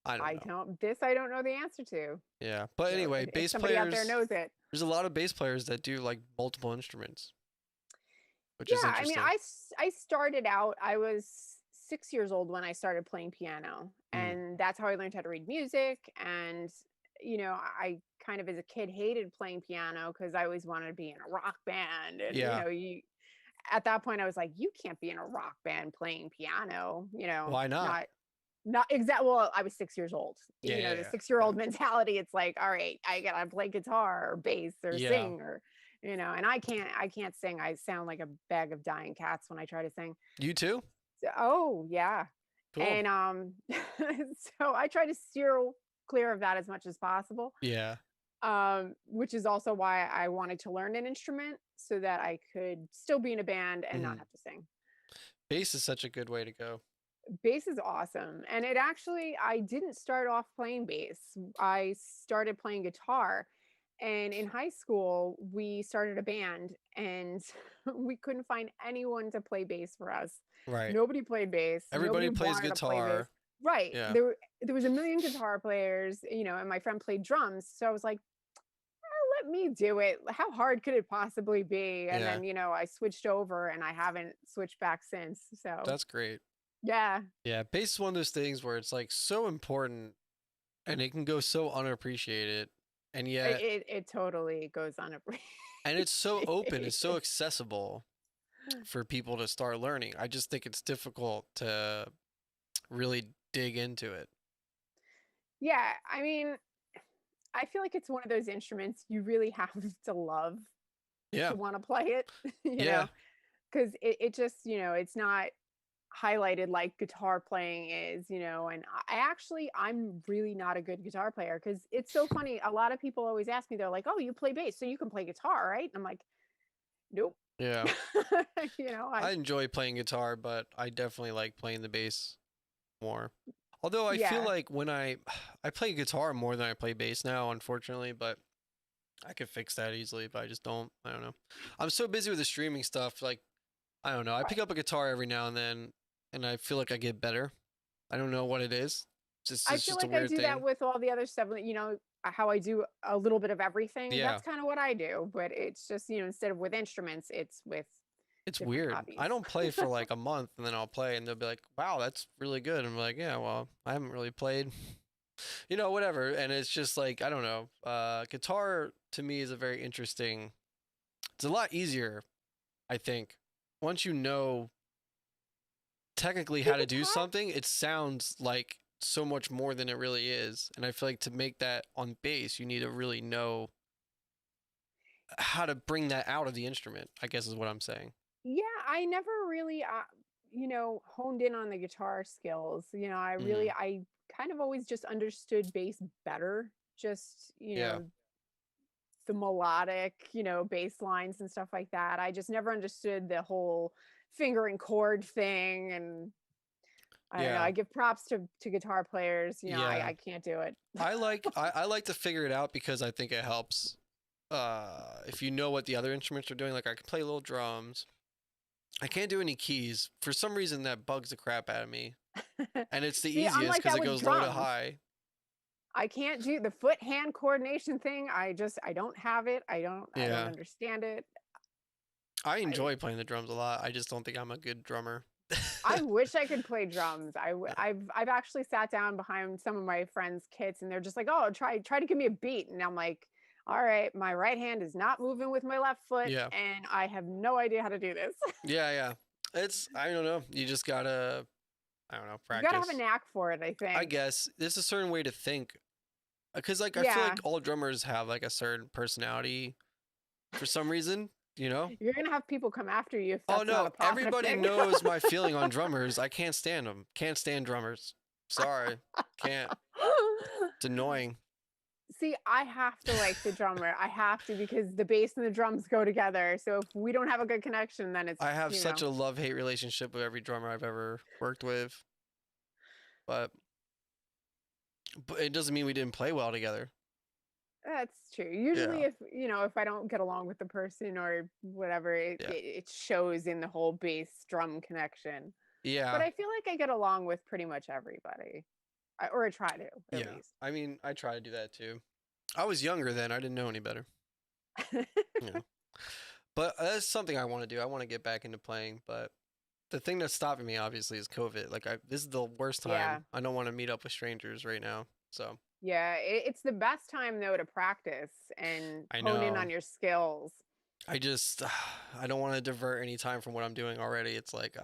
I don't know. I don't know the answer to. Yeah. But So anyway, if bass somebody out there players, knows it. there's a lot of bass players that do like multiple instruments, which is Yeah, I mean, interesting. I started out, I was 6 years old when I started playing piano, Mm. and that's how I learned how to read music. And I kind of as a kid hated playing piano because I always wanted to be in a rock band, and Yeah. you at that point I was like, you can't be in a rock band playing piano, Why not? not exact. Well, I was 6 years old. Yeah, yeah, The yeah. 6-year-old mentality. It's like, all right, I gotta play guitar or bass or Yeah. sing or and I can't sing. I sound like a bag of dying cats when I try to sing. You too? Oh yeah. Cool. And so I try to steer clear of that as much as possible. Yeah. Which is also why I wanted to learn an instrument so that I could still be in a band and not Mhm. have to sing. Bass is such a good way to go. Bass is awesome. And I didn't start off playing bass. I started playing guitar. And in high school, we started a band and we couldn't find anyone to play bass for us. Right. Nobody played bass. Nobody Everybody plays wanted to play bass. guitar. Right. Yeah. There was a million guitar players, and my friend played drums. So I was like, let me do it. How hard could it possibly be? And Yeah. then, I switched over and I haven't switched back since. So That's great. yeah. Yeah, bass is one of those things where it's like so important, And it can go so unappreciated, and It yet, it, it totally goes and it's so open, it's so unappreciated. accessible for people to start learning. I just think it's difficult to really dig into it. Yeah, I mean, I feel like it's one of those instruments you really have to love Yeah. to want to play it, Yeah. because it just, it's not highlighted like guitar playing is, and I'm really not a good guitar player because it's so funny. A lot of people always ask me, they're like, "Oh, you play bass, so you can play guitar, right?" And I'm like, "Nope." Yeah. I I enjoy playing guitar, but I definitely like playing the bass more. Although I feel yeah, like when I play guitar more than I play bass now, unfortunately, but I could fix that easily, but I just don't. I don't know. I'm so busy with the streaming stuff. Like, I don't know. I pick right. up a guitar every now and then, and I feel like I get better. I don't know what it is. I It's feel just a like I weird do that thing. with all the other stuff, how I do a little bit of everything. Yeah, That's kind of what I do, but it's just, instead of with instruments, it's with it's different weird. I hobbies. don't play for like a month, and then I'll play, and they'll be like, "Wow, that's really good." I'm like, "Yeah, well, I haven't really played, whatever." And it's just like I don't know. Guitar to me is a very interesting. It's a lot easier, I think, once you know technically The how to do guitar something. It sounds like so much more than it really is, and I feel like to make that on bass, you need to really know how to bring that out of the instrument. I guess is what I'm saying. Yeah, I never really, honed in on the guitar skills. Hmm. I kind of always just understood bass better. Just, Yeah, the melodic, bass lines and stuff like that. I just never understood the whole finger and chord thing. And I don't know. yeah, I give props to guitar players. yeah. I can't do it. I like to figure it out because I think it helps. If you know what the other instruments are doing, like I can play little drums. I can't do any keys for some reason that bugs the crap out of me, and it's the See, I'm easiest like because that it with goes low to drums. high. I can't do the foot hand coordination thing. I don't have it. I don't Yeah, understand it. I I enjoy playing the drums a lot. I just don't think I'm a good drummer. I wish I could play drums. I've actually sat down behind some of my friends' kits, and they're just like, "Oh, try to give me a beat," and I'm like, "All right, my right hand is not moving with my left foot, Yeah, and I have no idea how to do this." yeah, yeah. It's I don't know. You just gotta I don't know You got to have a practice. knack for it, I I think. guess there's a certain way to think because like I feel Yeah, like all drummers have like a certain personality for some reason. You know? you're gonna have people come after you if Oh that's not no, a positive everybody thing. knows my feeling on drummers. I can't stand them. Can't stand drummers. Sorry, can't. It's annoying. See, I have to like the drummer. I have to because the bass and the drums go together. So if we don't have a good connection, then it's, I have such a love-hate relationship with every drummer I've ever worked with, but it doesn't mean we didn't play well together. that's true. Usually Yeah, if I don't get along with the person or whatever, it, yeah, it, it shows in the whole bass drum connection. But yeah, I feel like I get along with pretty much everybody. Or I try to, at yeah. least. I mean, I try to do that too. I was younger then. I didn't know any better. You know, but that's something I want to do. I want to get back into playing, but the thing that's stopping me obviously is COVID. Like this is the worst Yeah. time. I don't want to meet up with strangers right now. So Yeah, it's the best time though to practice and I hone in know. on your skills. I just I don't want to divert any time from what I'm doing already. It's like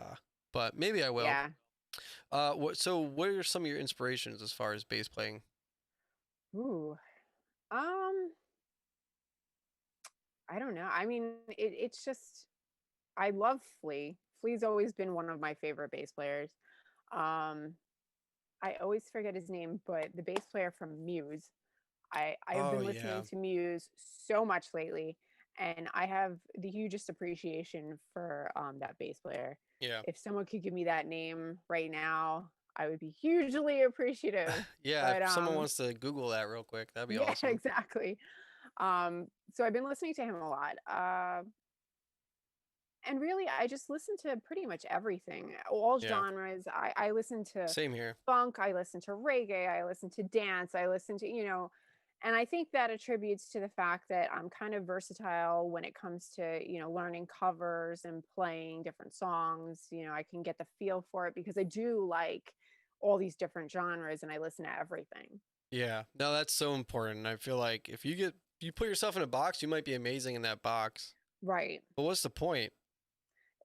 but maybe I will. Yeah. What are some of your inspirations as far as bass playing? Ooh. Um, I don't know. I mean, it's just I love Flea. Flea's always been one of my favorite bass players. Um, I always forget his name, but the bass player from Muse. I have Oh been yeah. listening to Muse so much lately, and I have the hugest appreciation for that bass player. Yeah. If someone could give me that name right now, I would be hugely appreciative. Yeah, if But someone wants to Google that real quick, that'd be yeah, awesome. exactly. So I've been listening to him a lot. And really, I just listen to pretty much everything, all Yeah. genres. I listen to Same here. funk, I listen to reggae, I listen to dance, I listen to, and I think that attributes to the fact that I'm kind of versatile when it comes to, learning covers and playing different songs. I can get the feel for it because I do like all these different genres and I listen to everything. Yeah. No, that's so important. I feel like if you put yourself in a box, you might be amazing in that box. Right. But what's the point?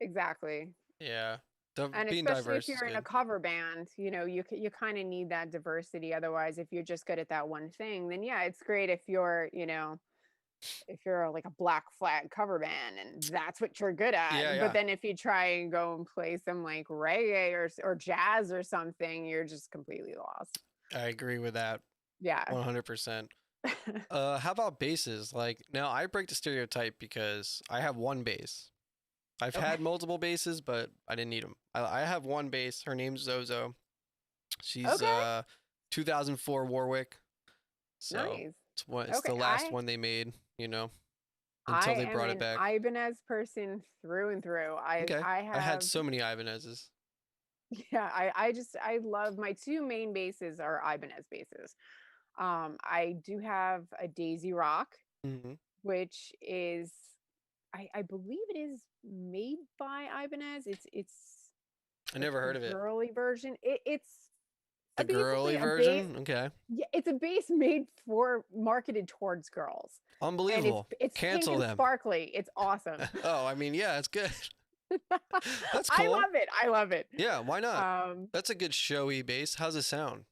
Exactly. Yeah. And Being especially if diverse is you're in a good. cover band, you kind of need that diversity. Otherwise, if you're just good at that one thing, then yeah, it's great if you're like a Black Flag cover band and that's what you're good Yeah, at. But yeah. then if you try and go and play some like reggae or jazz or something, you're just completely lost. I agree with that Yeah. 100%. How about bases? Like now I break the stereotype because I have one base. I've Okay. had multiple bases, but I didn't need them. I have one base. Her name's Zozo. She's Okay. 2004 Warwick. So Nice. it's Okay. the last one they made, you know, I until they am brought it an back. Ibanez person through and through. Okay. I I had have so many Ibanez's. yeah, I love my two main bases are Ibanez bases. I do have a Daisy Rock, Hmm. which is I believe it is made by Ibanez. I It's never the heard of it. girly version. It's The girly basically a base. version? Okay. Yeah, it's a base made for marketed towards girls, and Unbelievable. it's pink Cancel and them. sparkly. It's awesome. Oh, I mean, yeah, it's good. That's I cool. love it. I love it. Yeah, why not? Um, That's a good showy bass. How's it sound?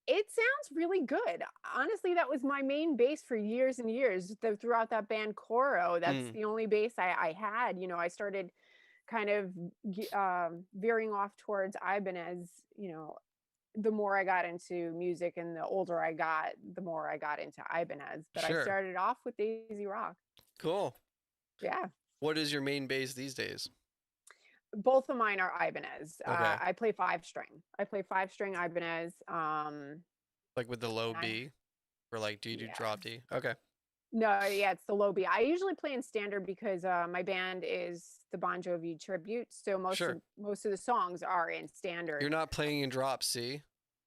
it sounds really good. Honestly, that was my main bass for years and years. Throughout that band Coro, that's Mm. the only bass I had. I started kind of veering off towards Ibanez. The more I got into music and the older I got, the more I got into Ibanez. But I Sure. started off with Daisy Rock. Cool. Yeah. What is your main bass these days? Both of mine are Ibanez. Okay. I play 5 string. I play 5 string Ibanez. Like with the low And I B? Or like do you do yeah. drop D? Okay. No, yeah, it's the low B. I usually play in standard because my band is the Bon Jovi tribute, so Sure. most of the songs are in You're standard. not playing in drop C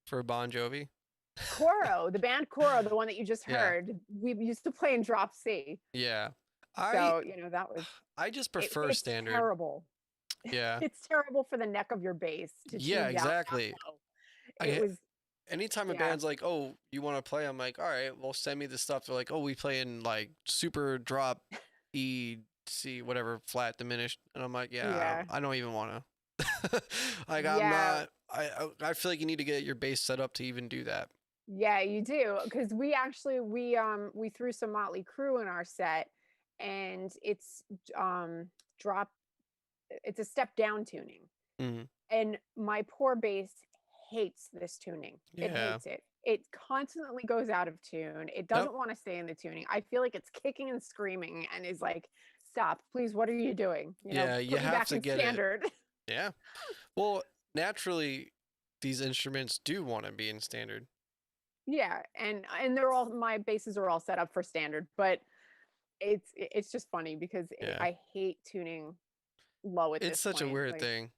for Bon Jovi? Coro, the band Coro, the one that you just Yeah. heard, we used to play in drop C. Yeah. I So, that was I just prefer it's standard. terrible. Yeah. It's terrible for the neck of your bass to Yeah, tune down that exactly. low. It I was anytime a yeah. band's like, "Oh, you want to play?" I'm like, "All right, well, send me the stuff." They're like, "Oh, we play in like super drop E, C, whatever, flat diminished," and I'm like, "Yeah, Yeah. I don't even want to." Like, I'm Yeah. not. I feel like you need to get your bass set up to even do that. Yeah, you do because we threw some Motley Crue in our set, and um drop. It's a step down tuning, Hmm. and my poor bass hates this tuning. It Yeah. hates it. It constantly goes out of tune. It Nope. doesn't want to stay in the tuning. I feel like it's kicking and screaming and is like, "Stop, please! What are you doing? Yeah, you Put me have back to in get it. standard." Yeah. Well, naturally, these instruments do want to be in standard. Yeah, and my basses are all set up for standard, but it's just funny because Yeah. I hate tuning low at It's this such a point. weird Like, thing.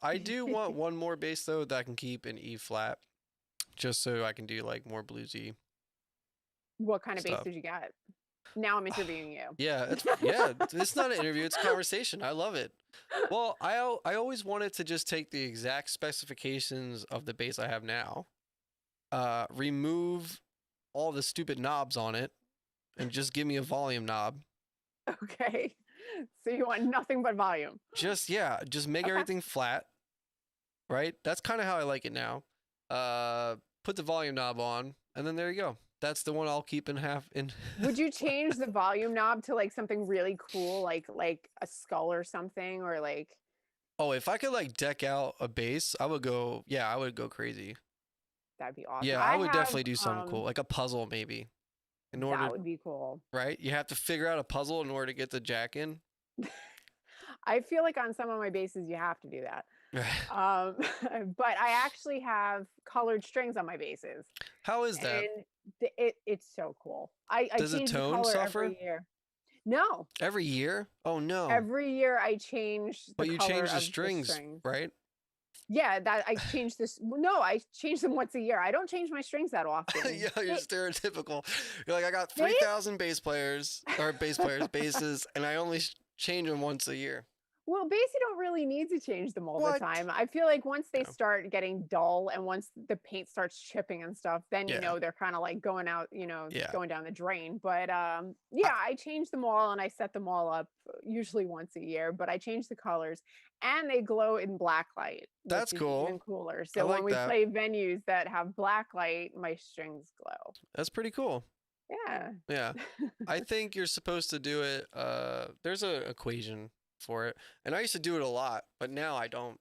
I do want one more bass though that I can keep in E flat, just so I can do like more bluesy what kind of bass stuff. did you get? Now I'm interviewing you. It's not an interview, it's a conversation. I love it. Well, I always wanted to just take the exact specifications of the bass I have now, remove all the stupid knobs on it, and just give me a volume knob. Okay. So you want nothing but volume. Just make Okay. everything flat, right? That's kind of how I like it now. Put the volume knob on, and then there you go. That's the one I'll keep in half in. Would you change the volume knob to like something really cool, like a skull or something, or like Oh, if I could like deck out a bass, I would go. Yeah, I would go crazy. that'd be awesome. Yeah, I I would have definitely do something cool, like a puzzle maybe. In that order, would be cool. right? You have to figure out a puzzle in order to get the jack in. I feel like on some of my basses you have to do that. Um, but I actually have colored strings on my basses, How is that? and it's so cool. I Does the change the tone color suffer every year. No, every year? Oh no! every year I change the But you color change the of the strings, strings. right? Yeah, that I change this. No, I change them once a year. I don't change my strings that often. Yeah, you're stereotypical. You're like, I got They 3,000 bass players, basses, and I only change them once a year. Well, bass you don't really need to change them all the What? time. I feel like once they Yeah. start getting dull and once the paint starts chipping and stuff, then you Yeah. know they're kind of like going out, Yeah. going down the drain. But I, yeah, I change them all and I set them all up usually once a year, but I change the colors and they glow in black light, which that's is even cool. cooler. I So when like we that. play venues that have black light, my strings glow. That's pretty cool. Yeah. Yeah. I think you're supposed to do it. There's an equation for it. And I used to do it a lot, but now I don't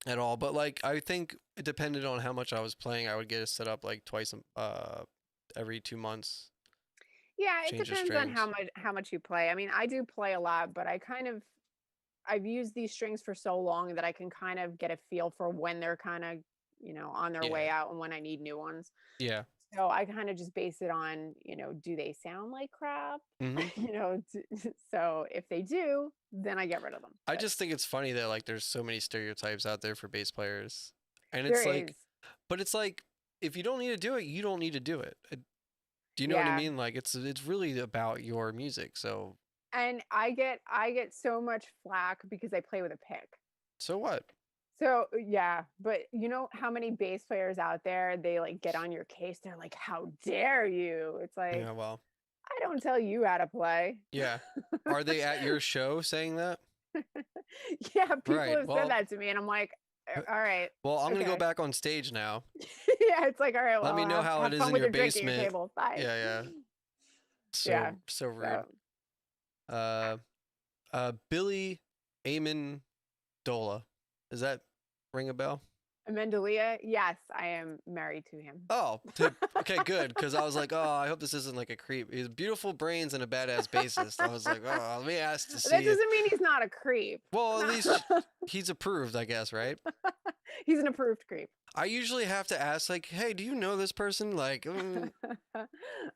at all. But like, I think it depended on how much I was playing. I would get it set up like twice, every 2 months, Yeah, it change the depends on strings. how much you play. I mean, I do play a lot, but I've used these strings for so long that I can kind of get a feel for when they're kind of, on their way Yeah. out and when I need new ones. Yeah. So I kind of just base it on, do they sound like crap? Hmm. So if they do, then I get rid of them. I But just think it's funny that like there's so many stereotypes out there for bass players. And there it's like, is, but it's like, if you don't need to do it, you don't need to do it. Do you know what I yeah. mean? Like it's really about your music. So And I get so much flack because I play with a pick. so what? So, yeah, but you know how many bass players out there, they like get on your case. They're like, "How dare you?" It's like, Yeah, well, I don't tell you how to play. yeah. Are they at your show saying that? Yeah, people Right. have said that to me, and I'm like, All right, Well, I'm gonna go okay." back on stage now. Yeah, it's like, all right, Let well, me know how it have is fun in with your your drink at your basement. table. Bye. Yeah, yeah. Yeah. So rude. So Uh, Billy Ammendolea. Does that ring a bell? Ammendolea, yes, I am married to him. Oh, okay, good. Because I was like, oh, I hope this isn't like a creep. He's beautiful brains and a badass bassist. I was like, oh, let me ask to That see it. doesn't mean he's not a creep. Well, at No. least he's approved, I guess, right? He's an approved creep. I usually have to ask, like, hey, do you know this person? Like,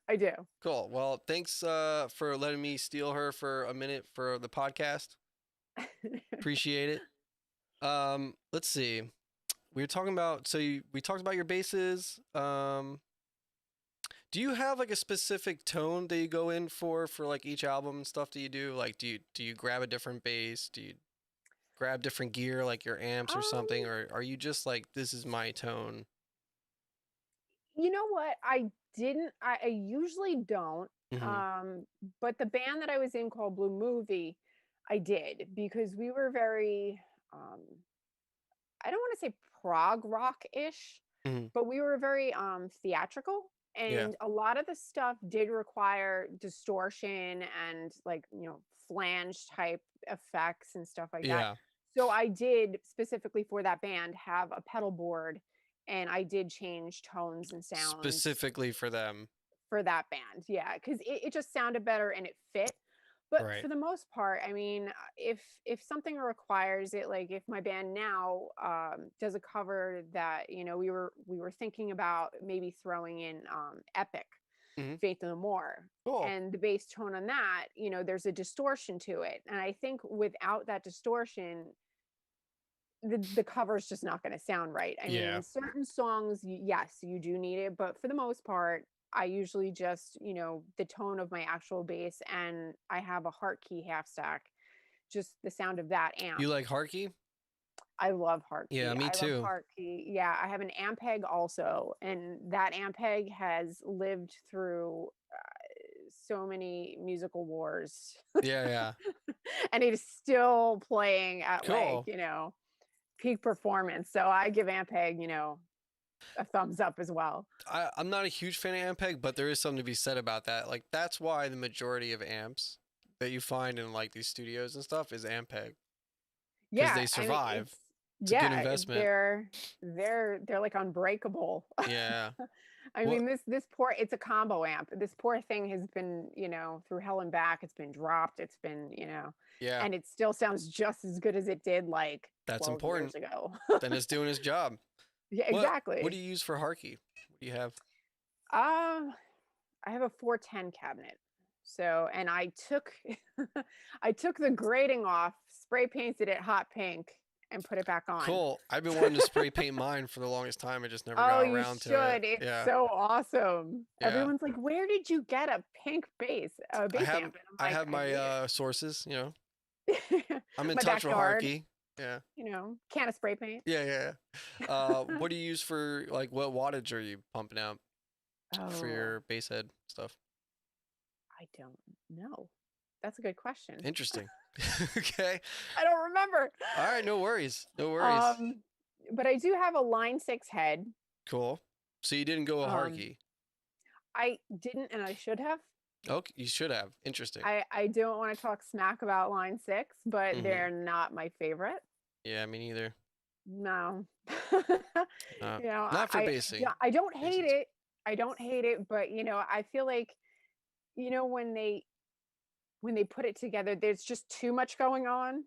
I do. cool. Well, thanks for letting me steal her for a minute for the podcast. Appreciate it. Let's see. We were talking about we talked about your basses. Do you have like a specific tone that you go in for like each album and stuff that you do? Like, do you grab a different bass? Do you grab different gear like your amps or something, Um, or are you just like this is my tone? you know what? I usually don't. Hmm. Um, but the band that I was in called Blue Movie, I did because we were very um I don't want to say prog rock-ish, Hmm. but we were very theatrical Yeah. and a lot of the stuff did require distortion and like, flange type effects and stuff like that. Yeah. So I did specifically for that band have a pedal board and I did change tones and sounds Specifically for them. for that band. Yeah, because it just sounded better and it fit. But Right. for the most part, I mean, if something requires it, like if my band now does a cover that we were thinking about maybe throwing in Epic, Hmm. Faith No More, Cool. and the bass tone on that, there's a distortion to it, and I think without that distortion, the cover's just not going to sound right. I Yeah. mean, certain songs, yes, you do need it, but for the most part, I usually just, the tone of my actual bass, and I have a heart key half stack, just the sound of that amp. You like Harkey? I love heart Yeah, key. me I love too. heart key. Yeah, I have an Ampeg also, and that Ampeg has lived through so many musical wars, Yeah, yeah. and it is still playing at like, Cool. peak performance. So I give Ampeg, a thumbs up as well. I'm not a huge fan of Ampeg, but there is something to be said about that. Like that's why the majority of amps that you find in like these studios and stuff is Ampeg because Yeah, they I mean survive. it's It's a good yeah, investment. they're like unbreakable. Yeah. I Well, mean this poor it's a combo amp. This poor thing has been, through hell and back. It's been dropped. It's been, yeah, and it still sounds just as good as it did like that's 12 years important. ago. Then it's doing his job. Yeah, What do exactly. you use for Harkey? What do you have? Um I have a 410 cabinet. So, and I took I took the grating off, spray painted it hot pink, and put it back on. Cool. I've been wanting to spray paint mine for the longest time. I just never Oh, got you around to it. should. It's Yeah. so awesome. Yeah. Everyone's like, "Where did you get a pink bass, a I bass have amp?" And I'm I like, have "I my made it." sources, you know. I'm in My touch with backyard, Harky. Yeah. can of spray paint. Yeah, yeah. What do you use for like what wattage are you pumping out for Oh, your bass head stuff? I don't know. That's a good question. Interesting. Okay. I don't remember. All right, no worries. No worries. Um, but I do have a line 6 head. Cool. So you didn't go a Um, Harky. I didn't, and I should have. Okay, you should have. Interesting. I don't want to talk smack about line 6, but Hmm. they're not my favorite. Yeah, me neither. No. Uh, You know, not for basing. I don't hate Basins. it. I don't hate it, but I feel like when they put it together, there's just too much going on.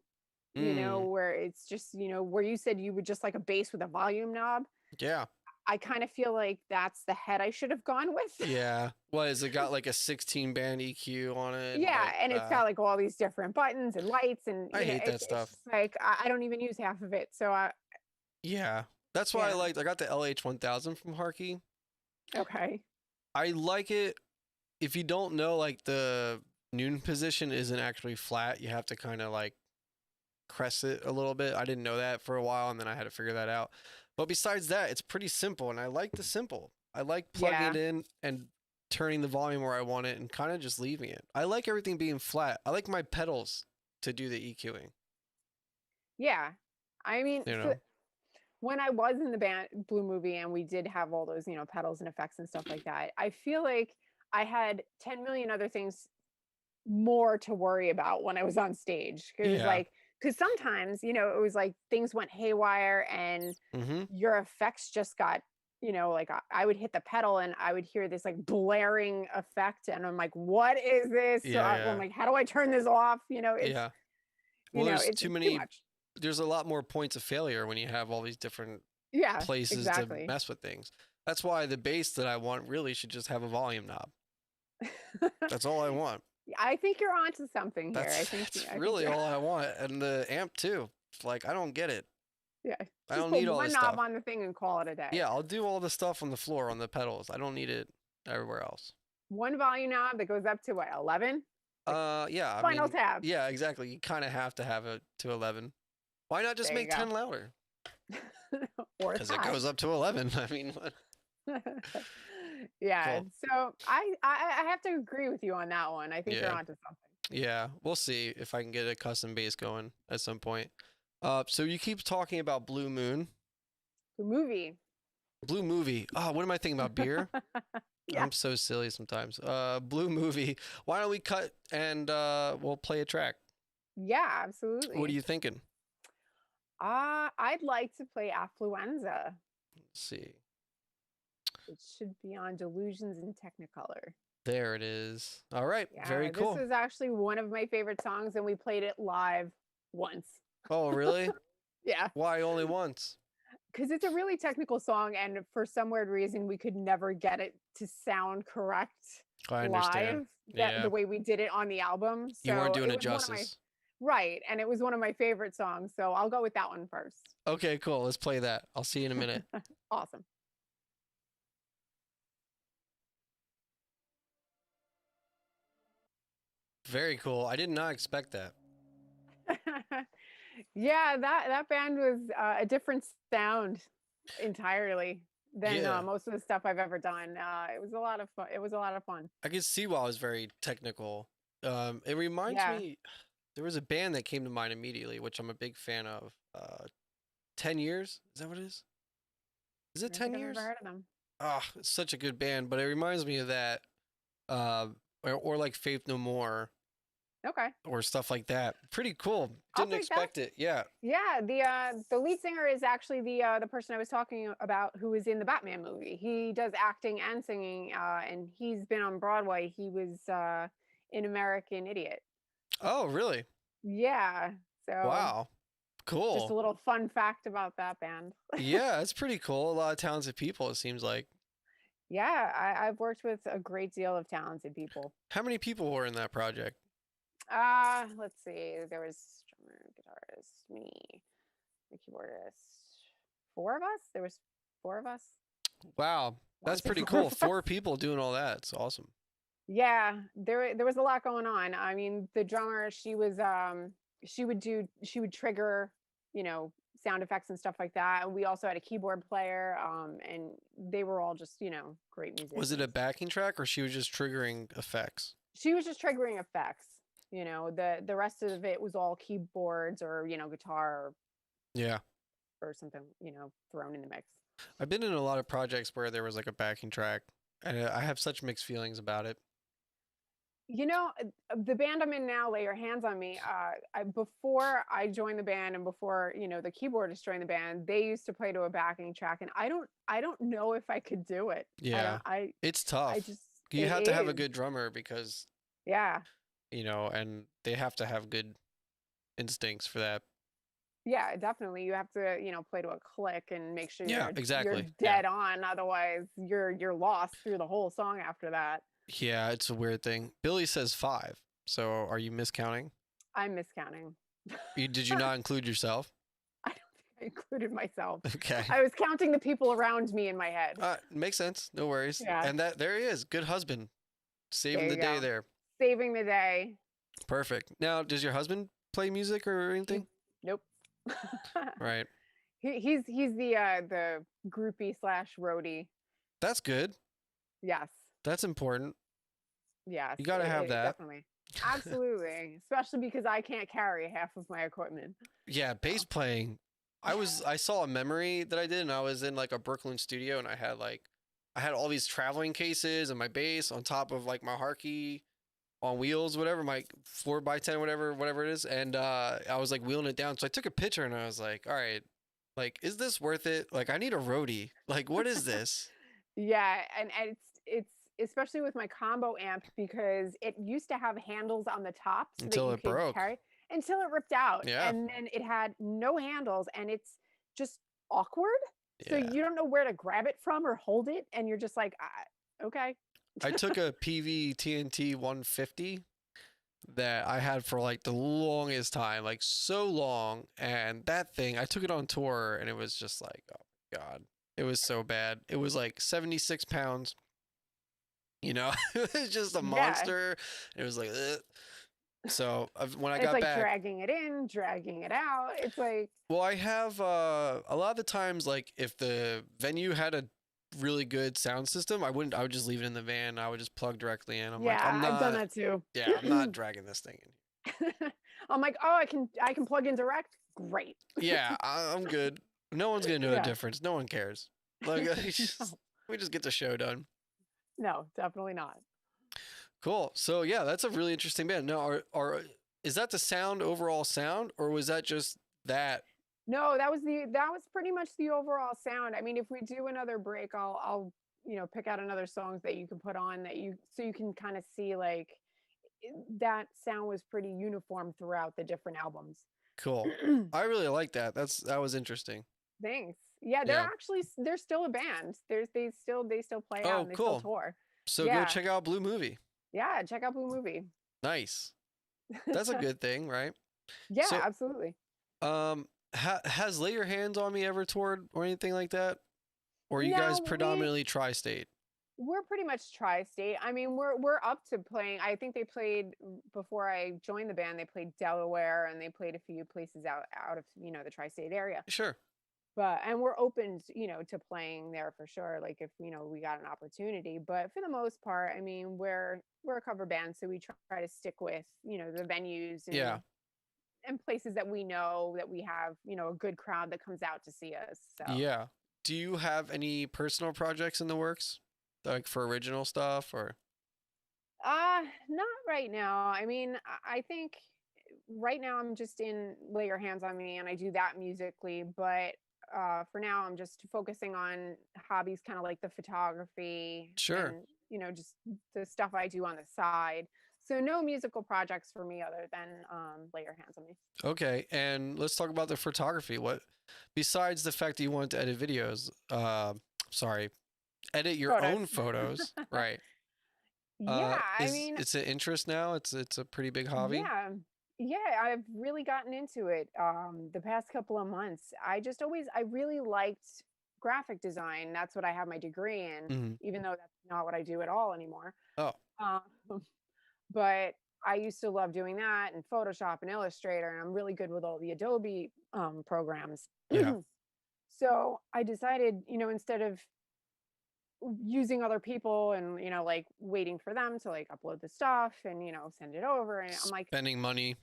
Mm, Where it's just where you said you would just like a bass with a volume knob. yeah. I kind of feel like that's the head I should have gone with. Yeah. What is it got like a 16 band EQ on it? Yeah, Like and it's got like all these different buttons and lights, and I hate that it's stuff. just like I don't even use half of it. So Yeah. That's why yeah, I got the LH1000 from Harky. okay, I like it if you don't know like the noon position isn't actually flat, you have to kind of like crest it a little bit. I didn't know that for a while and then I had to figure that out. But besides that, it's pretty simple and I like the simple. I like plugging yeah, it in and turning the volume where I want it and kind of just leaving it. I like everything being flat. I like my pedals to do the EQing, yeah. I mean, you so know. when I was in the band Blue Movie and we did have all those pedals and effects and stuff like that, I feel like I had 10 million other things more to worry about when I was on stage. Yeah. Because sometimes, it was like things went haywire and Mhm. your effects just got, like I would hit the pedal and I would hear this like blaring effect. And I'm like, what is this? So Yeah, I'm yeah. like, how do I turn this off? Yeah. Well, there's It's too too many much. there's a lot more points of failure when you have all these different Yeah, places to exactly. mess with things. That's why the bass that I want really should just have a volume knob. That's all I want. I think you're onto something here. That's I think really you're all I want. And the amp too. Like I don't get it. yeah. I Just don't put need all one this knob stuff. on the thing and call it a day. Yeah, I'll do all the stuff on the floor on the pedals. I don't need it everywhere else. One volume knob that goes up to what, 11? Like Yeah, I Final mean, Tab. yeah, exactly. You kind of have to have it to 11. Why not just There you make go. 10 louder? Or Because it that. goes up to 11. I mean, Yeah. cool. So I have to agree with you on that one. I think you're Yeah. onto something. Yeah, we'll see if I can get a custom bass going at some point. So you keep talking about Blue Moon, The movie. Blue Movie. Oh, what am I thinking about? Beer? Yeah. I'm so silly sometimes. Blue Movie. Why don't we cut and we'll play a track? Yeah, What are absolutely. you thinking? I'd like to play Affluenza. Let's see. It should be on Delusions in Technicolor. There it is. All right. Very Yeah, this cool. is actually one of my favorite songs, and we played it live once. Oh, really? Yeah, Why only once? because it's a really technical song, and for some weird reason, we could never get it to sound correct I understand. live that Yeah. the way we did it on the album. You weren't So doing it it was one of my justice. right, and it was one of my favorite songs. So I'll go with that one first. Okay, cool. Let's play that. I'll see you in a minute. Awesome. Very cool. I did not expect that. Yeah, that band was a different sound entirely than Yeah. most of the stuff I've ever done. It was a lot of fun. It was a lot of fun. I could see why it was very technical. It reminds Yeah, me, there was a band that came to mind immediately, which I'm a big fan of. 10 Years? Is that what it is? Is I it don't 10 think I've Years? ever heard of them. Ah, it's such a good band, but it reminds me of that. Uh, or like Faith No More Okay, or stuff like that. Pretty cool. I'll Didn't take that. expect it. Yeah. Yeah, the lead singer is actually the person I was talking about who was in the Batman movie. He does acting and singing, and he's been on Broadway. He was in American Idiot. Oh, really? Yeah, so Wow. just a Cool. little fun fact about that band. Yeah, it's pretty cool. A lot of talented people, it seems like. Yeah, I've worked with a great deal of talented people. How many people were in that project? Let's see. There was drummer, guitarist, me, the keyboardist. Four of us. There was four of us. Wow. I want That's to say pretty four cool. of us. 4 people doing all that. It's awesome. Yeah, there was a lot going on. I mean, the drummer, she would trigger, sound effects and stuff like that. And we also had a keyboard player, and they were all just, great Was it a musicians. backing track, or she was just triggering effects? She was just triggering effects. The rest of it was all keyboards or, guitar Yeah. or something, thrown in the mix. I've been in a lot of projects where there was like a backing track, and I have such mixed feelings about it. The band I'm in now, Lay Your Hands on Me. Before I joined the band and before, the keyboardist joined the band, they used to play to a backing track, and I don't know if I could do it. Yeah. It's tough. You It have to have a is. good drummer because, Yeah. and they have to have good instincts for that. Yeah, definitely. You have to, play to a click and make sure Yeah, you're exactly. dead on. Otherwise, you're lost through the whole song after that. Yeah, it's a weird thing. Billy says 5. So are you miscounting? I'm miscounting. Did you not include yourself? I don't think I included myself. Okay. I was counting the people around me in my head. Makes sense. No worries. Yeah. And there he is. Good husband. Saving the day there. Saving the day. Perfect. Now, does your husband play music or anything? Nope. Right. He's the groupie / roadie. That's good. Yes. That's important. Yes. You got to have that. Definitely. Absolutely. Especially because I can't carry half of my equipment. Yeah, bass playing. I saw a memory that I did, and I was in like a Brooklyn studio, and I had all these traveling cases and my bass on top of like my Harkey on wheels, whatever, my 4x10, whatever it is. And I was like wheeling it down. So I took a picture and I was like, all right, like, is this worth it? Like, I need a roadie. Like, what is this? Yeah. And it's especially with my combo amp, because it used to have handles on the top so Until that you it could broke. carry until it ripped out. Yeah. And then it had no handles, and it's just awkward. So Yeah. you don't know where to grab it from or hold it. And you're just like, okay. I took a PV TNT 150 that I had for like the longest time, like so long. And that thing, I took it on tour, and it was just like, oh my God, it was so bad. It was like 76 pounds. It was just a monster. It was like, ugh. So when I It's got like back, dragging it in, dragging it out. It's like, well, I have a lot of the times, like if the venue had a really good sound system, I would just leave it in the van. I would just plug directly in. I've done that too. Yeah, I'm not dragging this thing in. I'm like, oh, I can plug in direct. Great. Yeah, I'm good. No one's gonna know the difference. No one cares. Like we just get the show done. No, definitely not. Cool. So yeah, that's a really interesting band. Now, is that the overall sound, or was that just that? No, that was pretty much the overall sound. I mean, if we do another break, I'll pick out another songs that you can put on so you can kind of see like that sound was pretty uniform throughout the different albums. Cool. I really like that. That was interesting. Thanks. Yeah, they're still a band. They still play out and they still tour. So go check out Blue Movie. Yeah, check out Blue Movie. Nice. That's a good thing, right? Yeah, absolutely. Has Lay Your Hands on Me ever toured or anything like that? Or are you guys predominantly tri-state? We're pretty much tri-state. I mean, we're up to playing. I think they played before I joined the band. They played Delaware, and they played a few places out of the tri-state area. Sure. And we're open to playing there for sure, like if we got an opportunity. But for the most part, I mean, we're a cover band, so we try to stick with the venues and places that we know that we have a good crowd that comes out to see us. So yeah. Do you have any personal projects in the works, like for original stuff, or? Not right now. I mean, I think right now I'm just in Lay Your Hands on Me, and I do that musically, but for now I'm just focusing on hobbies, kind of like the photography. Sure. And just the stuff I do on the side. So no musical projects for me other than Lay Your Hands on Me. Okay, and let's talk about the photography. What, besides the fact that you want to edit videos, edit your own photos, right? Yeah, I mean, it's an interest now. It's a pretty big hobby. Yeah, I've really gotten into it the past couple of months. I really liked graphic design. That's what I have my degree in, even though that's not what I do at all anymore. Oh. But I used to love doing that and Photoshop and Illustrator, and I'm really good with all the Adobe programs. Yeah. So I decided, instead of using other people and, like waiting for them to like upload the stuff and, send it over. And I'm like, Spending money.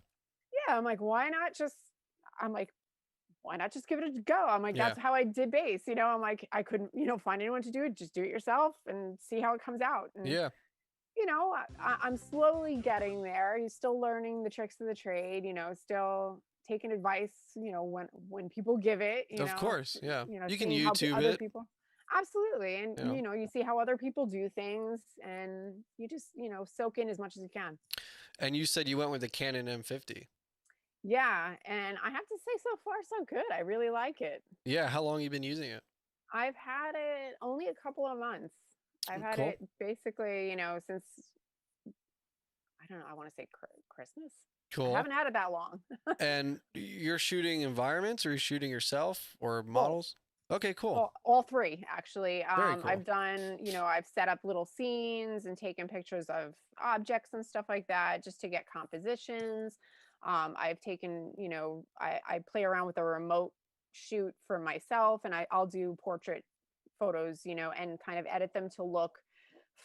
yeah, I'm like, I'm like, why not just give it a go? I'm like, Yeah. that's how I did bass. I'm like, I couldn't, find anyone to do it. Just do it yourself and see how it comes out. And, Yeah. I'm slowly getting there. You're still learning the tricks of the trade, still taking advice, when people give it, Of course. Yeah. You can seeing how YouTube other it. people. Absolutely. And, Yeah. you see how other people do things and you just, soak in as much as you can. And you said you went with the Canon M50. Yeah. And I have to say, so far, so good. I really like it. Yeah. How long you been using it? I've had it only a couple of months. I've had Cool. it basically, since, I don't know, I want to say Christmas. Cool. I haven't had it that long. And you're shooting environments, or you're shooting yourself or models? Okay, cool. All three, actually. Very cool. I've done, I've set up little scenes and taken pictures of objects and stuff like that just to get compositions. I've taken, I play around with a remote shoot for myself, and I'll do portrait photos, and kind of edit them to look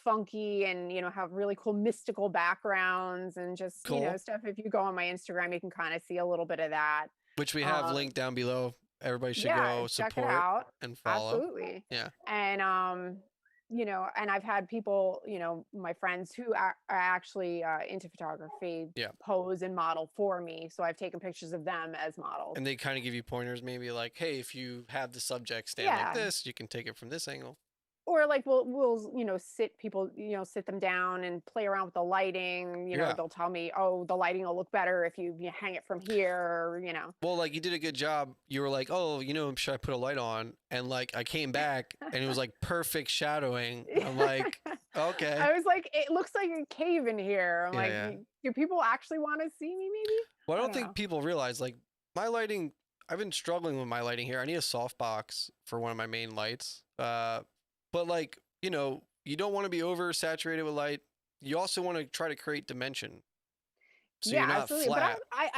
funky and, have really cool mystical backgrounds and just, Cool. stuff. If you go on my Instagram, you can kind of see a little bit of that. Which we have linked down below. Everybody should go check support it out. and follow. Absolutely. Yeah. And, and I've had people, my friends who are actually into photography pose and model for me. So I've taken pictures of them as models. And they kind of give you pointers, maybe like, hey, if you have the subject stand like this, you can take it from this angle. Or like we'll sit them down and play around with the lighting. They'll tell me, oh, the lighting will look better if you hang it from here, or, Well, like you did a good job. You were like, oh, should I put a light on? And like I came back and it was like perfect shadowing. I'm like, okay. I was like, it looks like a cave in here. I'm do people actually want to see me maybe? Well, I don't think people realize, like, my lighting, I've been struggling with my lighting here. I need a softbox for one of my main lights. But like, you don't want to be oversaturated with light. You also want to try to create dimension. So you're not absolutely. flat. But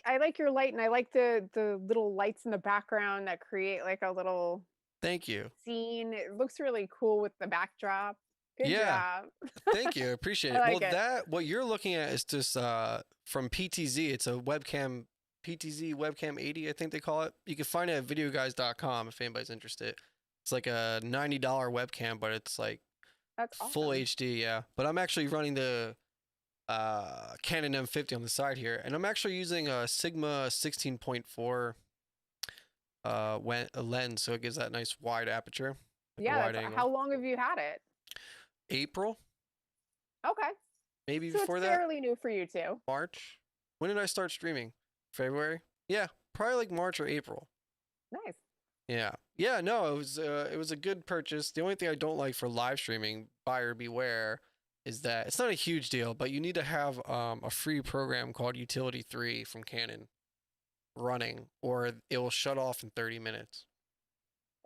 I like your light, and I like the little lights in the background that create like a little Thank you. Scene. It looks really cool with the backdrop. Good job. Thank you. Appreciate it. Well, what you're looking at is just from PTZ. It's a webcam, PTZ webcam 80, I think they call it. You can find it at videoguys.com if anybody's interested. It's like a $90 webcam, but it's like full HD, yeah. But I'm actually running the Canon M50 on the side here, and I'm actually using a Sigma 16.4 lens, so it gives that nice wide aperture. Yeah. How long have you had it? April. Okay. Maybe so before it's that. Fairly new for you too. March. When did I start streaming? February. Yeah, probably like March or April. Nice. Yeah. Yeah, no, it was a good purchase. The only thing I don't like for live streaming, buyer beware, is that it's not a huge deal, but you need to have a free program called Utility 3 from Canon running, or it will shut off in 30 minutes.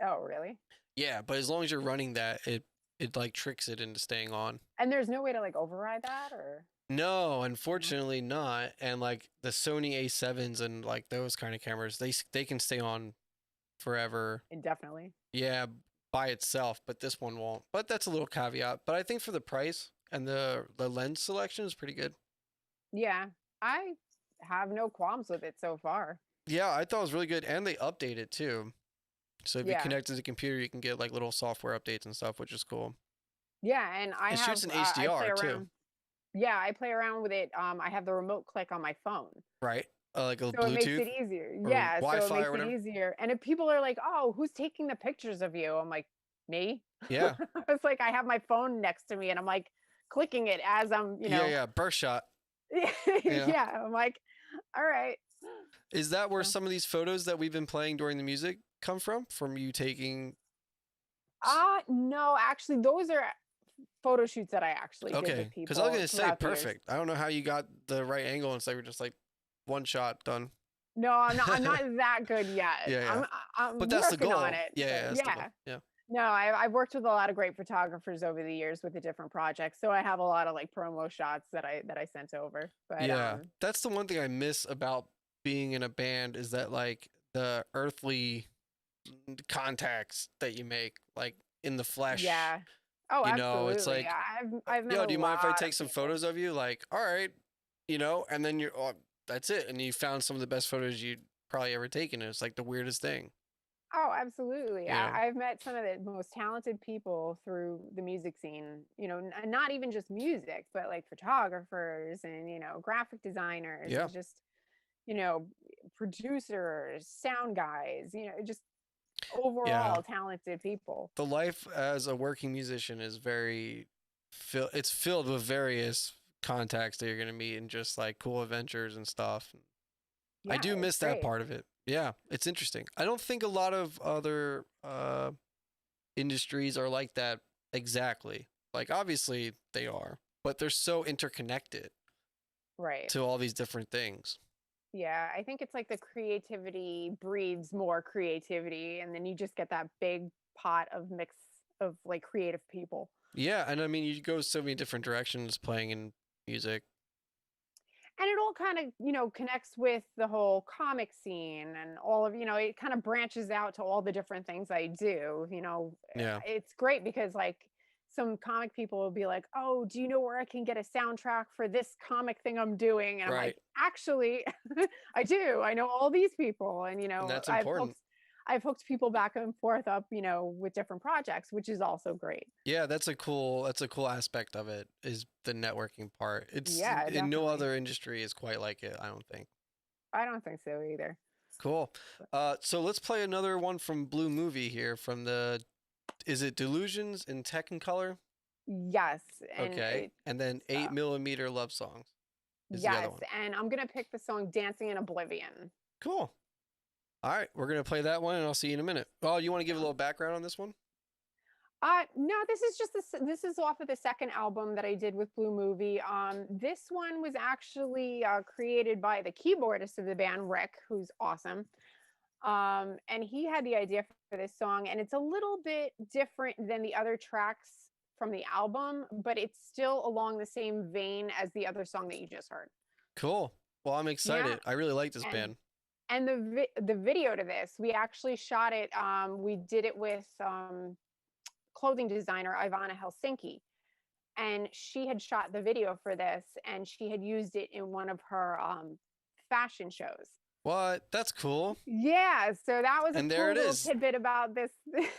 Oh, really? Yeah, but as long as you're running that, it like tricks it into staying on. And there's no way to like override that, or? No, unfortunately not. And like the Sony A7s and like those kind of cameras, they can stay on forever. Indefinitely. Yeah, by itself, but this one won't. But that's a little caveat. But I think for the price and the lens selection is pretty good. Yeah, I have no qualms with it so far. Yeah, I thought it was really good, and they update it too. So if you connect to the computer, you can get like little software updates and stuff, which is cool. Yeah, and it shoots in HDR too. Yeah, I play around with it. I have the remote click on my phone. Right. Like a so Bluetooth. It makes it easier. Yeah, Wi-Fi so it makes it easier. And if people are like, "Oh, who's taking the pictures of you?" I'm like, "Me." Yeah. It's like I have my phone next to me, and I'm like clicking it as I'm, Yeah, burst shot. Yeah, I'm like, all right. Is that where some of these photos that we've been playing during the music come from? From you taking? No, actually, those are photo shoots that I actually did with people. Because I was gonna say perfect. I don't know how you got the right angle, and so we're just like one shot done. No, I'm not that good yet. Yeah. I'm but that's the goal. on it. Yeah, yeah. No, I've worked with a lot of great photographers over the years with the different projects, so I have a lot of like promo shots that I sent over. But Yeah, that's the one thing I miss about being in a band is that like the earthly contacts that you make, like in the flesh. yeah. Oh, You know, it's absolutely. like, I've met yo, a do you mind if I lot take of some people. photos of you? Like, all right, you know, and then you're, oh, that's it. And you found some of the best photos you'd probably ever taken. It's like the weirdest thing, Oh, absolutely. you know? I've met some of the most talented people through the music scene, not even just music, but like photographers and, graphic designers Yeah. and just, you know, producers, sound guys, just Yeah. overall talented people. The life as a working musician is it's filled with various contacts that you're going to meet and just like cool adventures and stuff. I Yeah, do it's miss that great. part of it. Yeah, it's interesting. I don't think a lot of other industries are like that exactly. Like obviously they are, but they're so interconnected Right. to all these different things. Yeah, I think it's like the creativity breeds more creativity, and then you just get that big pot of mix of like creative people. Yeah, and I mean you go so many different directions playing in music. And it all kind of, connects with the whole comic scene and all of, it kind of branches out to all the different things I do. Yeah, It's great because like some comic people will be like, "Oh, do you know where I can get a soundtrack for this comic thing I'm doing?" And I'm right. like, "Actually, I do. I know all these people." And And that's important. I've hooked people back and forth up, with different projects, which is also great. Yeah, that's a cool aspect of it is the networking part. It's Yeah, in no definitely. other industry is quite like it, I don't think. I don't think so either. Cool. So let's play another one from Blue Movie here from the is it Delusions in Technicolor? Yes, and Okay. it And then uh, 8mm Love Songs is the other yes, one. and I'm gonna pick the song "Dancing in Oblivion." Cool. All right, we're gonna play that one and I'll see you in a minute. Oh, you want to give a little background on this one? No, this is just this is off of the second album that I did with Blue Movie. This one was actually created by the keyboardist of the band, Rick, who's awesome. And he had the idea for this song, and it's a little bit different than the other tracks from the album, but it's still along the same vein as the other song that you just heard. Cool. Well, I'm Yeah, excited. I really like this and band. and the video to this, we actually shot it. We did it with clothing designer Ivana Helsinki, and she had shot the video for this, and she had used it in one of her fashion shows. What? That's cool. Yeah, so that was a And there cool it little is. tidbit about this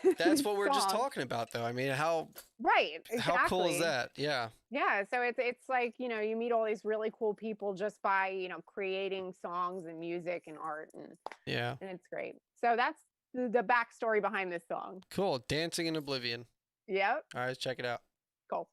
That's this what we're just song. talking about though. I mean, Right, how cool is exactly. that? Yeah. Yeah, so it's like, you meet all these really cool people just by, creating songs and music and art, Yeah. and it's great. So that's the backstory behind this song. Cool. Dancing in Oblivion. Yep, All right, check it out. cool.